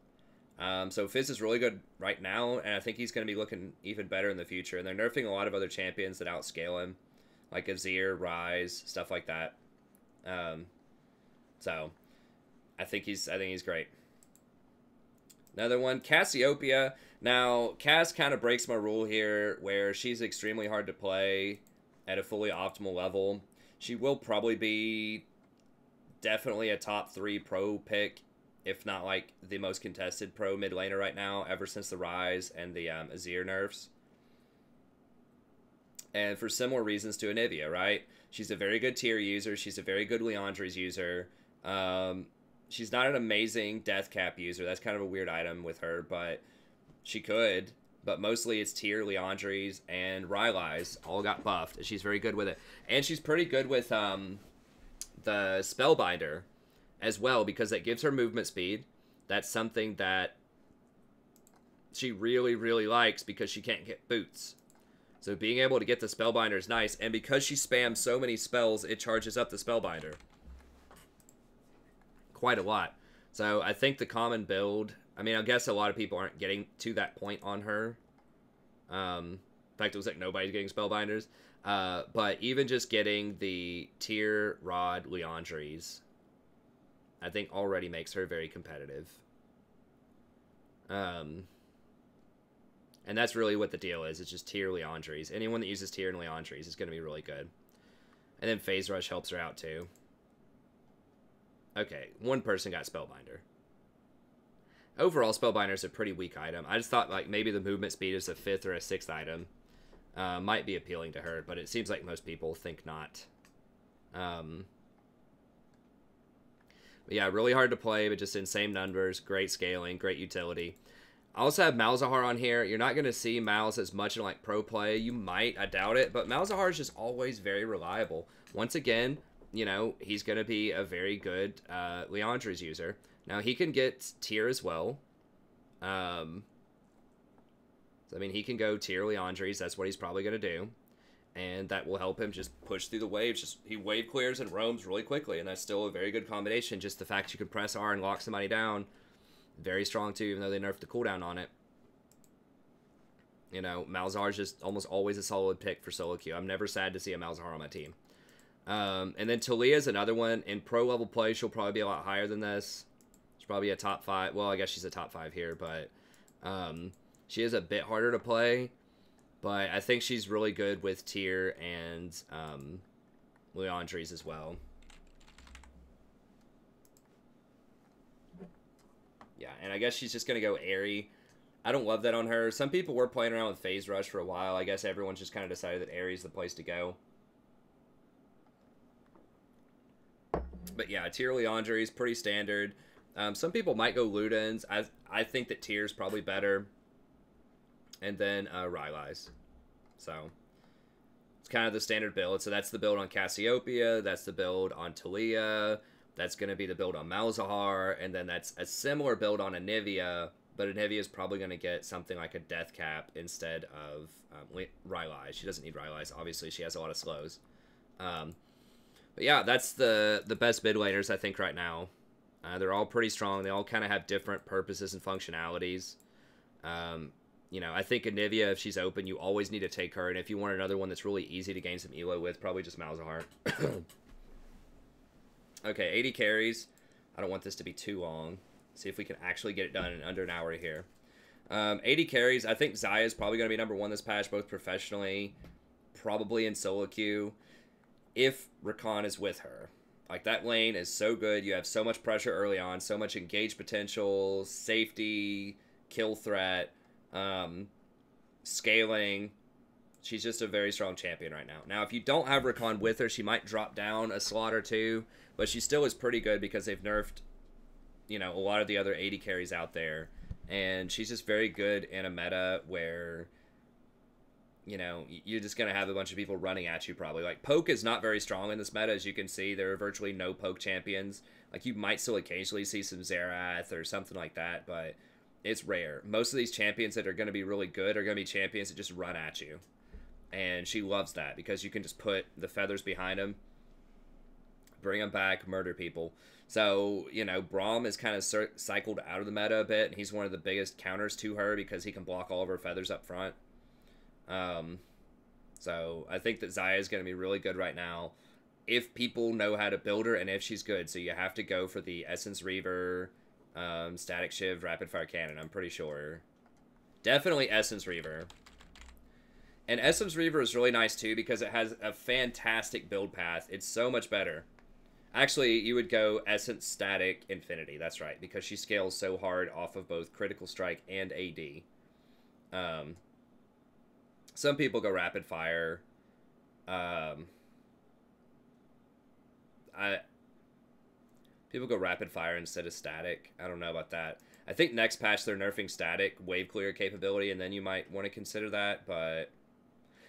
So Fizz is really good right now, and I think he's going to be looking even better in the future. And they're nerfing a lot of other champions that outscale him, like Azir, Ryze, stuff like that. So I think he's great. Another one, Cassiopeia. Now, Cass kind of breaks my rule here, where she's extremely hard to play at a fully optimal level. She will probably be definitely a top 3 pro pick, if not, like, the most contested pro mid laner right now, ever since the Ryze and the Azir nerfs. And for similar reasons to Anivia, right? She's a very good tier user. She's a very good Leandre's user. She's not an amazing death cap user. That's kind of a weird item with her, but she could. But mostly it's tier Leandre's and Rylai's all got buffed. And she's very good with it. And she's pretty good with the Spellbinder as well, because that gives her movement speed. That's something that she really, really likes because she can't get boots. So being able to get the Spellbinder is nice. And because she spams so many spells, it charges up the Spellbinder quite a lot. So I think the common build, I mean, I guess a lot of people aren't getting to that point on her. In fact, it was like nobody's getting Spellbinders. But even just getting the tier Rod Leandre's, I think already makes her very competitive. And that's really what the deal is. It's just tier Leandre's. Anyone that uses tier and Leandre's is going to be really good. And then Phase Rush helps her out too. Okay, one person got Spellbinder. Overall, Spellbinder is a pretty weak item. I just thought like maybe the movement speed is a 5th or a 6th item. Might be appealing to her, but it seems like most people think not. But yeah, really hard to play, but just insane numbers, great scaling, great utility. I also have Malzahar on here. You're not going to see Malz as much in like pro play. You might, I doubt it, but Malzahar is just always very reliable. Once again, you know, he's going to be a very good Leandre's user. Now, he can get tier as well. So, I mean, he can go tier Leandre's. That's what he's probably going to do. And that will help him just push through the waves. Just he wave clears and roams really quickly, and that's still a very good combination. Just the fact you can press R and lock somebody down, very strong too, even though they nerfed the cooldown on it. You know, Malzahar is just almost always a solid pick for solo queue. I'm never sad to see a Malzahar on my team. And then Talia is another one. In pro level play, she'll probably be a lot higher than this. She's probably a top 5. Well, I guess she's a top 5 here, but she is a bit harder to play. But I think she's really good with tier and Leandre's as well. Yeah, and I guess she's just going to go Airy. I don't love that on her. Some people were playing around with Phase Rush for a while. I guess everyone's just kind of decided that Airy's the place to go. But yeah, tier Leandre's pretty standard. Some people might go Ludens. I think that tier's probably better. And then Rylai's. So it's kind of the standard build. So that's the build on Cassiopeia. That's the build on Talia. That's going to be the build on Malzahar. And then that's a similar build on Anivia. But Anivia is probably going to get something like a Death Cap instead of Rylai. She doesn't need Rylai's. Obviously, she has a lot of slows. But yeah, that's the best mid laners, I think, right now. They're all pretty strong. They all kind of have different purposes and functionalities. You know, I think Anivia, if she's open, you always need to take her. And if you want another one that's really easy to gain some elo with, probably just Malzahar. Okay, 80 carries. I don't want this to be too long. See if we can actually get it done in under an hour here. 80 carries. I think Xayah is probably going to be number 1 this patch, both professionally, probably in solo queue, if Rakan is with her. Like, that lane is so good. You have so much pressure early on, so much engage potential, safety, kill threat. Scaling. She's just a very strong champion right now. Now, if you don't have Rakan with her, she might drop down a slot or two, but she still is pretty good because they've nerfed, you know, a lot of the other 80 carries out there, and she's just very good in a meta where, you know, you're just going to have a bunch of people running at you probably. Like, poke is not very strong in this meta, as you can see. There are virtually no poke champions. Like, you might still occasionally see some Xerath or something like that, but it's rare. Most of these champions that are going to be really good are going to be champions that just run at you. And she loves that because you can just put the feathers behind them, bring them back, murder people. So, you know, Braum is kind of cycled out of the meta a bit, and he's one of the biggest counters to her because he can block all of her feathers up front. So I think that Xayah is going to be really good right now if people know how to build her and if she's good. So you have to go for the Essence Reaver, Static Shiv, Rapid Fire Cannon, I'm pretty sure. Definitely Essence Reaver. And Essence Reaver is really nice too because it has a fantastic build path. It's so much better. Actually, you would go Essence Static Infinity. That's right, because she scales so hard off of both Critical Strike and AD. Some people go Rapid Fire. People go Rapid Fire instead of Static. I don't know about that. I think next patch they're nerfing Static wave clear capability, and then you might want to consider that, but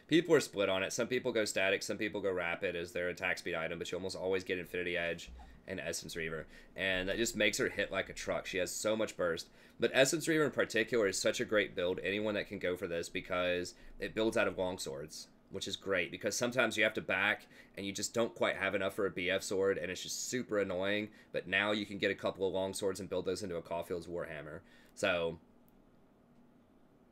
people are split on it. Some people go Static, some people go Rapid as their attack speed item, but you almost always get Infinity Edge and Essence Reaver, and that just makes her hit like a truck. She has so much burst. But Essence Reaver in particular is such a great build. Anyone that can go for this because it builds out of longswords, which is great because sometimes you have to back and you just don't quite have enough for a BF sword, and it's just super annoying. But now you can get a couple of longswords and build those into a Caulfield's Warhammer. So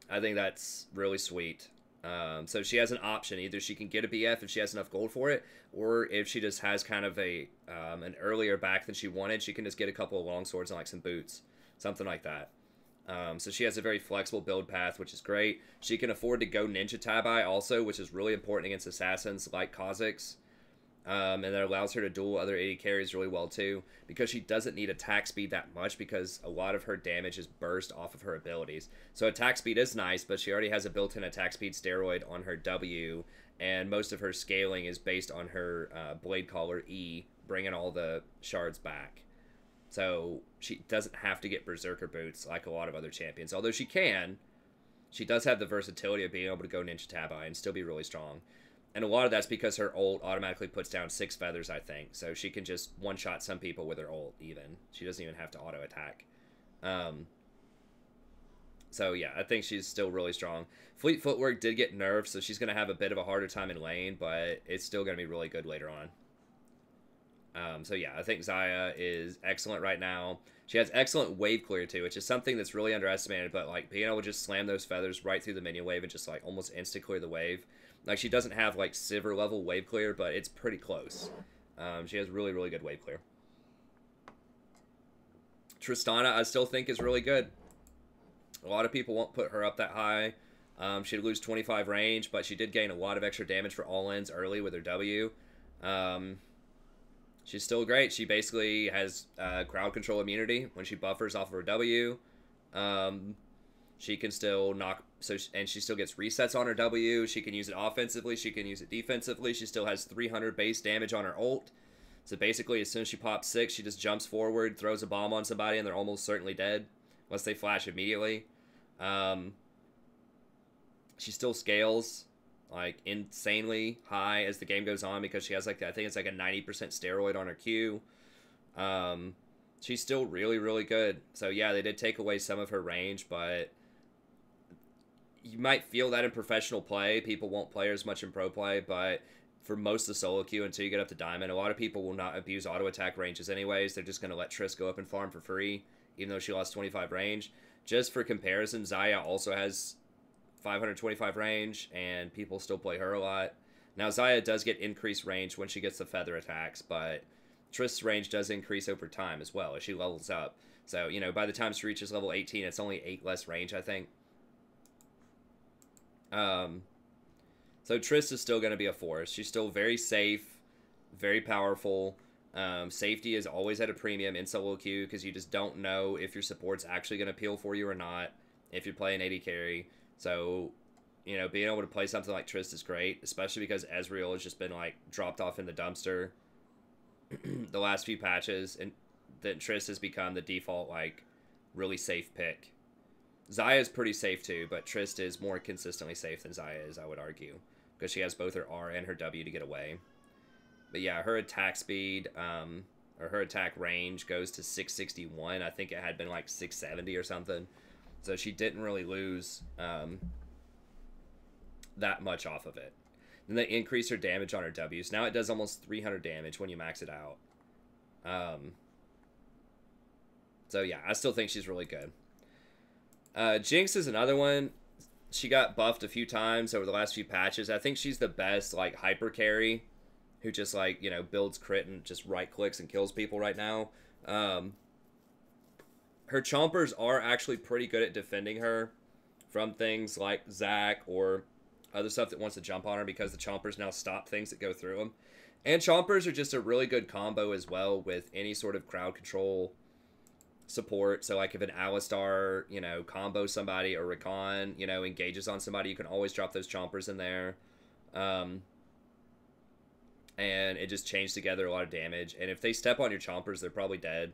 I think that's really sweet. So she has an option. Either she can get a BF if she has enough gold for it, or if she just has kind of a an earlier back than she wanted, she can just get a couple of longswords and like some boots. Something like that. So she has a very flexible build path, which is great. She can afford to go Ninja Tabai also, which is really important against assassins like Kha'Zix. And that allows her to duel other AD carries really well too, because she doesn't need attack speed that much, because a lot of her damage is burst off of her abilities. So attack speed is nice, but she already has a built-in attack speed steroid on her W, and most of her scaling is based on her Blade Caller E, bringing all the shards back. So she doesn't have to get Berserker Boots like a lot of other champions, although she can. She does have the versatility of being able to go Ninja Tabi and still be really strong. And a lot of that's because her ult automatically puts down 6 feathers, I think. So she can just one-shot some people with her ult, even. She doesn't even have to auto-attack. So, yeah, I think she's still really strong. Fleet Footwork did get nerfed, so she's going to have a bit of a harder time in lane, but it's still going to be really good later on. So, yeah, I think Xayah is excellent right now. She has excellent wave clear, too, which is something that's really underestimated, but, like, being able to just slam those feathers right through the minion wave and just, like, almost insta-clear the wave. Like, she doesn't have, like, Sivir level wave clear, but it's pretty close. She has really, really good wave clear. Tristana, I still think, is really good. A lot of people won't put her up that high. She'd lose 25 range, but she did gain a lot of extra damage for all-ins early with her W. She's still great. She basically has crowd control immunity when she buffers off of her W. She can still knock, and she still gets resets on her W. She can use it offensively. She can use it defensively. She still has 300 base damage on her ult. So basically, as soon as she pops 6, she just jumps forward, throws a bomb on somebody, and they're almost certainly dead, unless they flash immediately. She still scales like insanely high as the game goes on, because she has like, I think it's like a 90% steroid on her Q. She's still really, really good. So yeah, they did take away some of her range, but you might feel that in professional play. People won't play her as much in pro play, but for most of the solo queue until you get up to Diamond, a lot of people will not abuse auto attack ranges anyways. They're just going to let Triss go up and farm for free, even though she lost 25 range. Just for comparison, Xayah also has 525 range, and people still play her a lot. Now, Xayah does get increased range when she gets the feather attacks, but Trist's range does increase over time as well as she levels up. So, you know, by the time she reaches level 18, it's only 8 less range, I think. So Triss is still going to be a force. She's still very safe, very powerful. Safety is always at a premium in solo queue, because you just don't know if your support's actually going to peel for you or not if you're playing AD carry. So, you know, being able to play something like Triss is great, especially because Ezreal has just been, like, dropped off in the dumpster the last few patches, and then Triss has become the default, like, really safe pick. Xayah is pretty safe too, but Triss is more consistently safe than Xayah is, I would argue, because she has both her R and her W to get away. But yeah, her attack speed, or her attack range goes to 661. I think it had been like 670 or something. So she didn't really lose that much off of it. Then they increase her damage on her W. So now it does almost 300 damage when you max it out. So yeah, I still think she's really good. Jinx is another one. She got buffed a few times over the last few patches. I think she's the best, like, hyper carry who just, like, you know, builds crit and just right clicks and kills people right now. Her chompers are actually pretty good at defending her from things like Zac or other stuff that wants to jump on her, because the chompers now stop things that go through them. And chompers are just a really good combo as well with any sort of crowd control support. So like if an Alistar, you know, combos somebody, or Rakan, you know, engages on somebody, you can always drop those chompers in there. And it just chains together a lot of damage. And if they step on your chompers, they're probably dead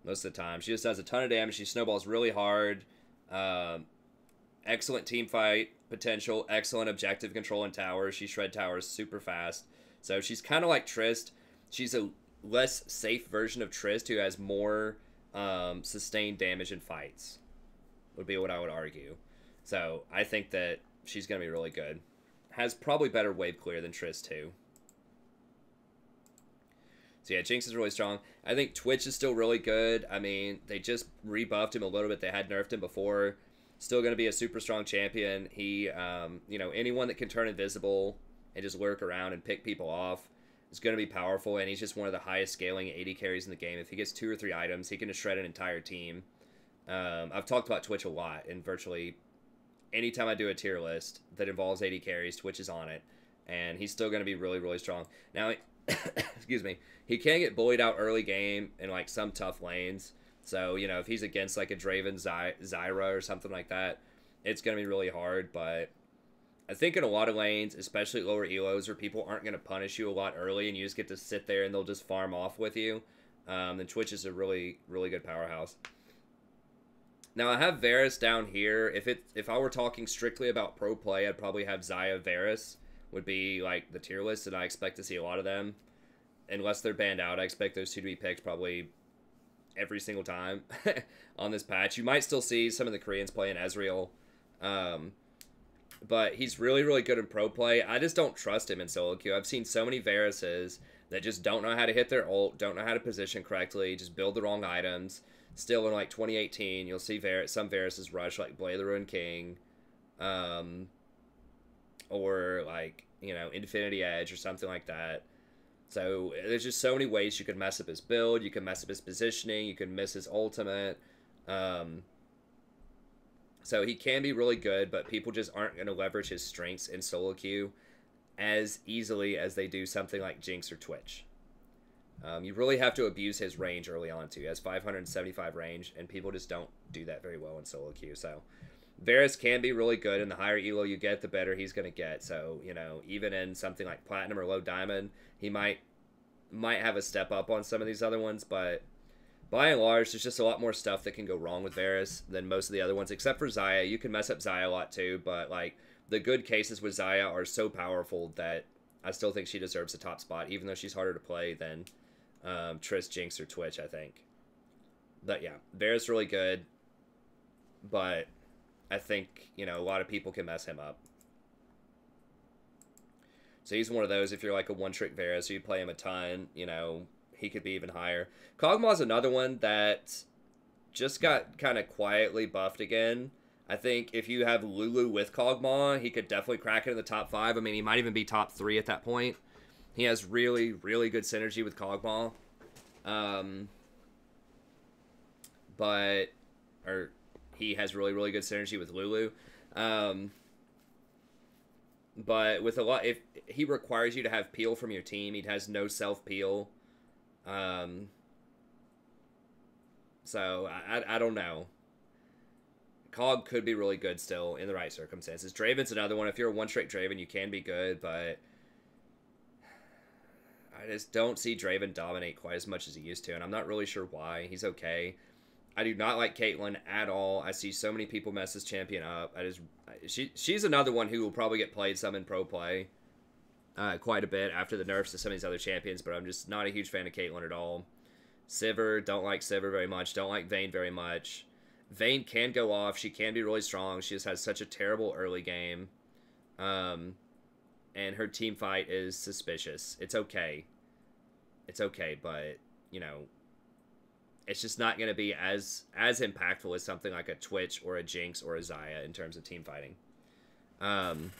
most of the time. She just does a ton of damage. She snowballs really hard. Excellent team fight potential. Excellent objective control in towers. She shred towers super fast. So she's kind of like Trist. She's a less safe version of Trist who has more sustained damage in fights, would be what I would argue. So I think that she's going to be really good. Has probably better wave clear than Trist too. So yeah, Jinx is really strong. I think Twitch is still really good. I mean, they just rebuffed him a little bit. They had nerfed him before. Still going to be a super strong champion. He, you know, anyone that can turn invisible and just lurk around and pick people off is going to be powerful, and he's just one of the highest scaling AD carries in the game. If he gets 2 or 3 items, he can just shred an entire team. I've talked about Twitch a lot, and virtually anytime I do a tier list that involves AD carries, Twitch is on it, and he's still going to be really, really strong. Now, excuse me, he can get bullied out early game in like some tough lanes. So, you know, if he's against like a Draven Zyra or something like that, it's going to be really hard. But I think in a lot of lanes, especially lower elos where people aren't going to punish you a lot early and you just get to sit there and they'll just farm off with you, then Twitch is a really, really good powerhouse. Now, I have Varus down here. If I were talking strictly about pro play, I'd probably have Xayah Varus would be like the tier list, and I expect to see a lot of them. Unless they're banned out, I expect those two to be picked probably every single time on this patch. You might still see some of the Koreans playing Ezreal, but he's really, really good in pro play. I just don't trust him in solo queue. I've seen so many Varuses that just don't know how to hit their ult, don't know how to position correctly, just build the wrong items. Still in like 2018, you'll see some Varuses rush like Blade the Ruined King, or like, you know, Infinity Edge or something like that. So there's just so many ways you can mess up his build. You can mess up his positioning. You can miss his ultimate. So he can be really good, but people just aren't going to leverage his strengths in solo queue as easily as they do something like Jinx or Twitch. You really have to abuse his range early on too. He has 575 range, and people just don't do that very well in solo queue. So Varus can be really good, and the higher elo you get, the better he's going to get. So, you know, even in something like Platinum or Low Diamond, he might have a step up on some of these other ones, but by and large, there's just a lot more stuff that can go wrong with Varus than most of the other ones, except for Xayah. You can mess up Xayah a lot too, but like the good cases with Xayah are so powerful that I still think she deserves a top spot, even though she's harder to play than Triss, Jinx, or Twitch, I think. But yeah, Varus really good, but I think, you know, a lot of people can mess him up. So he's one of those, if you're like a one-trick Varus, so you play him a ton, you know, he could be even higher. Kog'Maw's another one that just got kind of quietly buffed again. I think if you have Lulu with Kog'Maw, he could definitely crack it in the top 5. I mean, he might even be top 3 at that point. He has really, really good synergy with Kog'Maw. He has really, really good synergy with Lulu. But with a lot, if he requires you to have peel from your team, he has no self-peel. So I don't know. Cog could be really good still in the right circumstances. Draven's another one. If you're a one-trick Draven, you can be good, but I just don't see Draven dominate quite as much as he used to, and I'm not really sure why. He's okay. I do not like Caitlyn at all. I see so many people mess this champion up. She's another one who will probably get played some in pro play quite a bit after the nerfs to some of these other champions, but I'm just not a huge fan of Caitlyn at all. Sivir, don't like Sivir very much. Don't like Vayne very much. Vayne can go off. She can be really strong. She just has such a terrible early game. And her team fight is suspicious. It's okay. It's okay, but, you know, it's just not going to be as impactful as something like a Twitch or a Jinx or a Xayah in terms of team fighting. And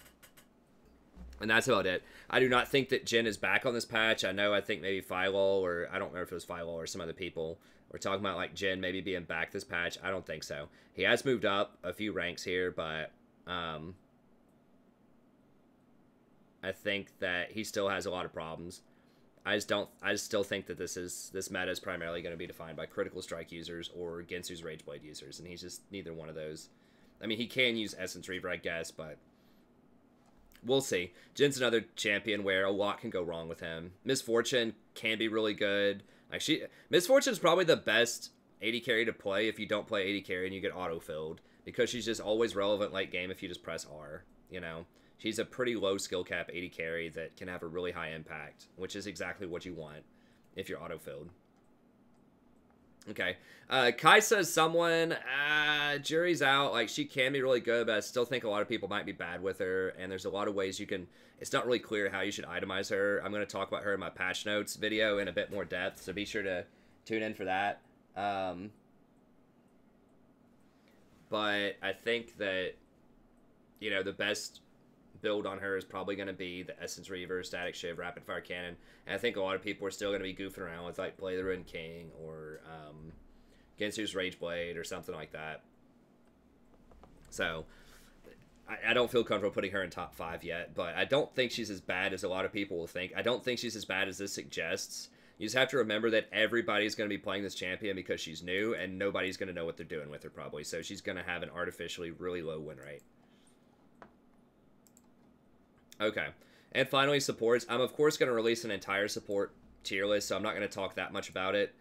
that's about it. I do not think that Jhin is back on this patch. I think maybe Philol, or I don't remember if it was Philol or some other people were talking about like Jhin maybe being back this patch. I don't think so. He has moved up a few ranks here, but I think that he still has a lot of problems. I still think that this meta is primarily going to be defined by critical strike users or Gensu's Rageblade users, and he's just neither one of those. I mean, he can use Essence Reaver, I guess, but we'll see. Jin's another champion where a lot can go wrong with him. Miss Fortune can be really good. Like Miss Fortune is probably the best AD carry to play if you don't play AD carry and you get auto-filled, because she's just always relevant late game if you just press R, you know? She's a pretty low skill cap AD carry that can have a really high impact, which is exactly what you want if you're auto-filled. Okay. Kai says someone, jury's out. Like, she can be really good, but I still think a lot of people might be bad with her, and there's a lot of ways you can... It's not really clear how you should itemize her. I'm going to talk about her in my patch notes video in a bit more depth, so be sure to tune in for that. But I think that, you know, the best build on her is probably going to be the Essence Reaver, Static Shiv, Rapid Fire Cannon, and I think a lot of people are still going to be goofing around with like Blade the Ruined King or Gensu's Rageblade or something like that. So I don't feel comfortable putting her in top 5 yet, but I don't think she's as bad as a lot of people will think. I don't think she's as bad as this suggests. You just have to remember that everybody's going to be playing this champion because she's new, and nobody's going to know what they're doing with her probably. So she's going to have an artificially really low win rate. Okay. And finally, supports. I'm, of course, going to release an entire support tier list, so I'm not going to talk that much about it.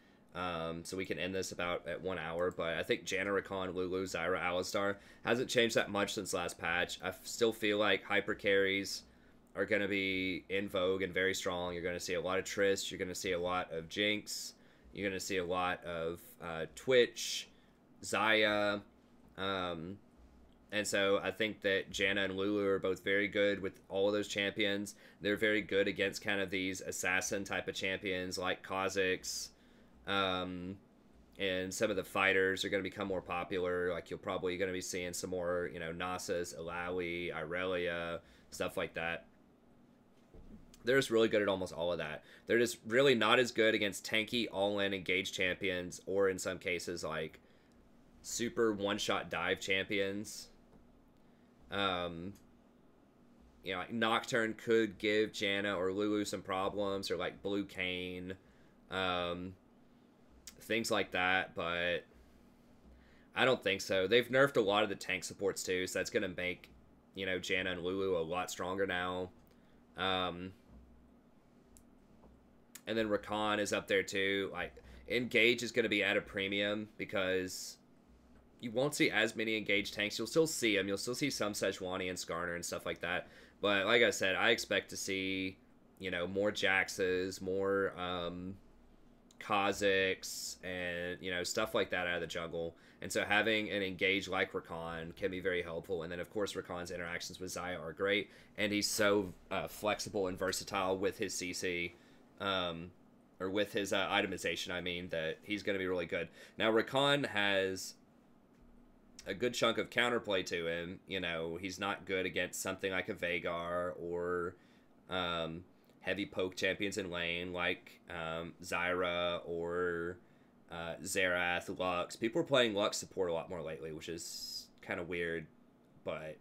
So we can end this about at 1 hour. But I think Janna, Rakan, Lulu, Zyra, Alistar hasn't changed that much since last patch. I still feel like hyper carries are going to be in vogue and very strong. You're going to see a lot of Triss. You're going to see a lot of Jinx. You're going to see a lot of Twitch, Xayah. And so I think that Janna and Lulu are both very good with all of those champions. They're very good against kind of these assassin type of champions like Kha'Zix. And some of the fighters are going to become more popular. Like you're probably going to be seeing some more, you know, Nasus, Alawi, Irelia, stuff like that. They're just really good at almost all of that. They're just really not as good against tanky, all-in, engaged champions, or in some cases, like, super one-shot dive champions. You know, like Nocturne could give Janna or Lulu some problems, or, like, Blue Kayn, things like that, but I don't think so. They've nerfed a lot of the tank supports, too, so that's going to make, you know, Janna and Lulu a lot stronger now. And then Rakan is up there too. Like, Engage is going to be at a premium because you won't see as many engaged tanks. You'll still see them. You'll still see some Sejuani and Skarner and stuff like that. But like I said, I expect to see, you know, more Jaxes, more Kha'Zix, and, you know, stuff like that out of the jungle. And so having an Engage like Rakan can be very helpful. And then, of course, Rakan's interactions with Xayah are great. And he's so flexible and versatile with his CC. Or with his itemization, I mean, that he's going to be really good. Now, Rakan has a good chunk of counterplay to him. You know, he's not good against something like a Veigar or heavy poke champions in lane like Zyra or Xerath, Lux. People are playing Lux support a lot more lately, which is kind of weird, but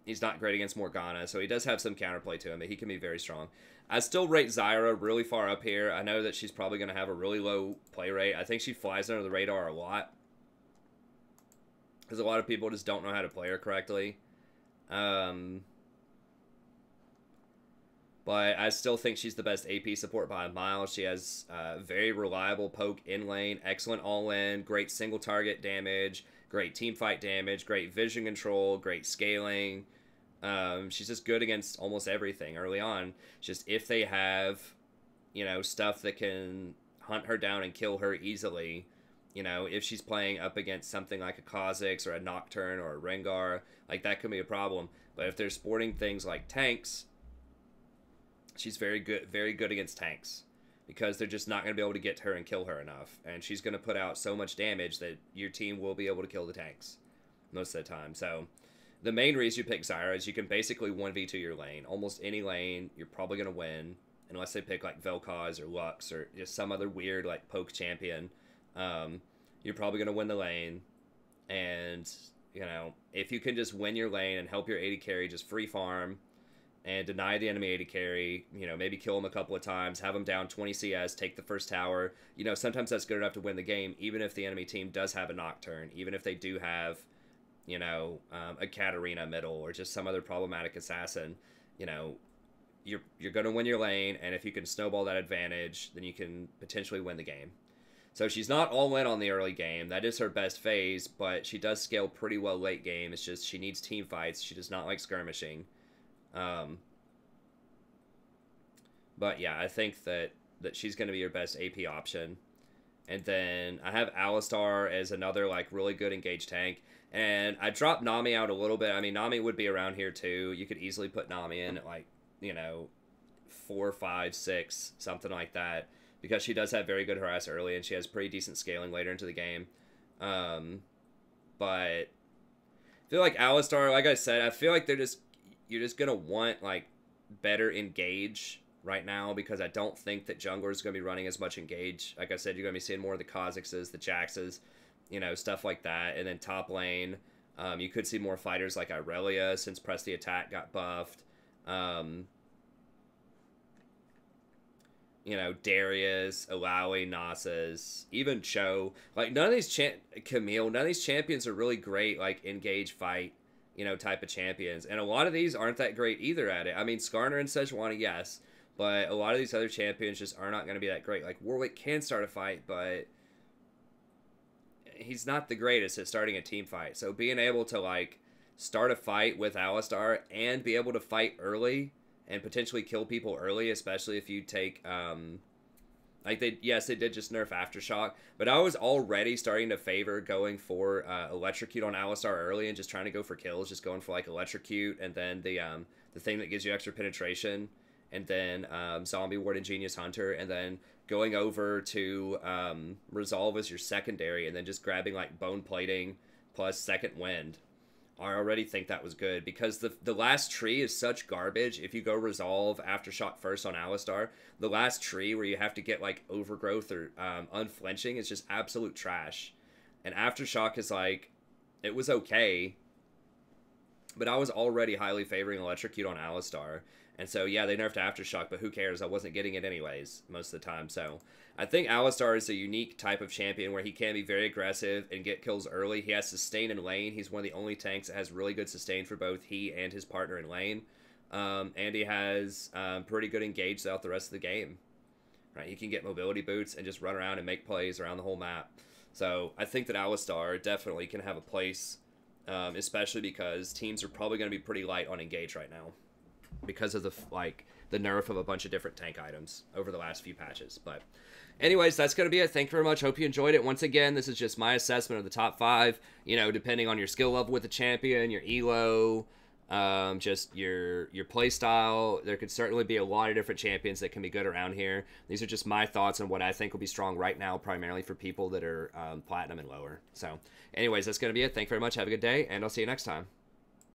he's not great against Morgana, so he does have some counterplay to him, but he can be very strong. I still rate Zyra really far up here. I know that she's probably going to have a really low play rate. I think she flies under the radar a lot because a lot of people just don't know how to play her correctly. But I still think she's the best AP support by a mile. She has very reliable poke in lane, excellent all-in, great single target damage, great team fight damage, great vision control, great scaling. She's just good against almost everything early on. Just if they have, you know, stuff that can hunt her down and kill her easily, you know, if she's playing up against something like a Kha'Zix or a Nocturne or a Rengar, like that could be a problem. But if they're sporting things like tanks, she's very good against tanks because they're just not going to be able to get to her and kill her enough. And she's going to put out so much damage that your team will be able to kill the tanks most of the time. So the main reason you pick Zyra is you can basically 1v2 your lane. Almost any lane, you're probably going to win, unless they pick like Vel'Koz or Lux or just some other weird like poke champion. You're probably going to win the lane. And, you know, if you can just win your lane and help your AD carry just free farm and deny the enemy AD carry, you know, maybe kill him a couple of times, have him down 20 CS, take the first tower. You know, sometimes that's good enough to win the game, even if the enemy team does have a Nocturne, even if they do have, you know, a Katarina middle or just some other problematic assassin. You know, you're going to win your lane, and if you can snowball that advantage, then you can potentially win the game. So she's not all in on the early game. That is her best phase, but she does scale pretty well late game. It's just she needs team fights. She does not like skirmishing. But yeah, I think that she's going to be your best AP option. And then I have Alistar as another like really good engaged tank. And I dropped Nami out a little bit. I mean, Nami would be around here too. You could easily put Nami in at like, you know, 4, 5, 6, something like that. Because she does have very good harass early and she has pretty decent scaling later into the game. But I feel like Alistar, like I said, I feel like you're just going to want like better engage right now because I don't think that jungler is going to be running as much engage. Like I said, you're going to be seeing more of the Kha'Zixes, the Jaxes, you know, stuff like that. And then top lane, You could see more fighters like Irelia since Press the Attack got buffed. You know, Darius, Alawi, Nasus, even Cho. Like, none of these Camille, none of these champions are really great, like, engage fight, you know, type of champions. And a lot of these aren't that great either at it. I mean, Skarner and Sejuani, yes. But a lot of these other champions just are not going to be that great. Like, Warwick can start a fight, but he's not the greatest at starting a team fight. So being able to, like, start a fight with Alistar and be able to fight early and potentially kill people early, especially if you take, like, they did just nerf Aftershock, but I was already starting to favor going for Electrocute on Alistar early and just trying to go for kills, just going for, like, Electrocute, and then the thing that gives you extra penetration, and then Zombie Ward and Genius Hunter, and then going over to Resolve as your secondary, and then just grabbing, like, Bone Plating plus Second Wind. I already think that was good, because the last tree is such garbage. If you go Resolve Aftershock first on Alistar, the last tree where you have to get, like, Overgrowth or Unflinching is just absolute trash. And Aftershock is, like, it was okay, but I was already highly favoring Electrocute on Alistar. And so, yeah, they nerfed Aftershock, but who cares? I wasn't getting it anyways most of the time. So I think Alistar is a unique type of champion where he can be very aggressive and get kills early. He has sustain in lane. He's one of the only tanks that has really good sustain for both he and his partner in lane. And he has pretty good engage throughout the rest of the game. Right? He can get mobility boots and just run around and make plays around the whole map. So I think that Alistar definitely can have a place, especially because teams are probably going to be pretty light on engage right now, because of the nerf of a bunch of different tank items over the last few patches. But anyways, that's going to be it. Thank you very much. Hope you enjoyed it. Once again, this is just my assessment of the top 5, you know, depending on your skill level with the champion, your elo, just your play style. There could certainly be a lot of different champions that can be good around here. These are just my thoughts on what I think will be strong right now, primarily for people that are platinum and lower. So anyways, that's going to be it. Thank you very much. Have a good day, and I'll see you next time.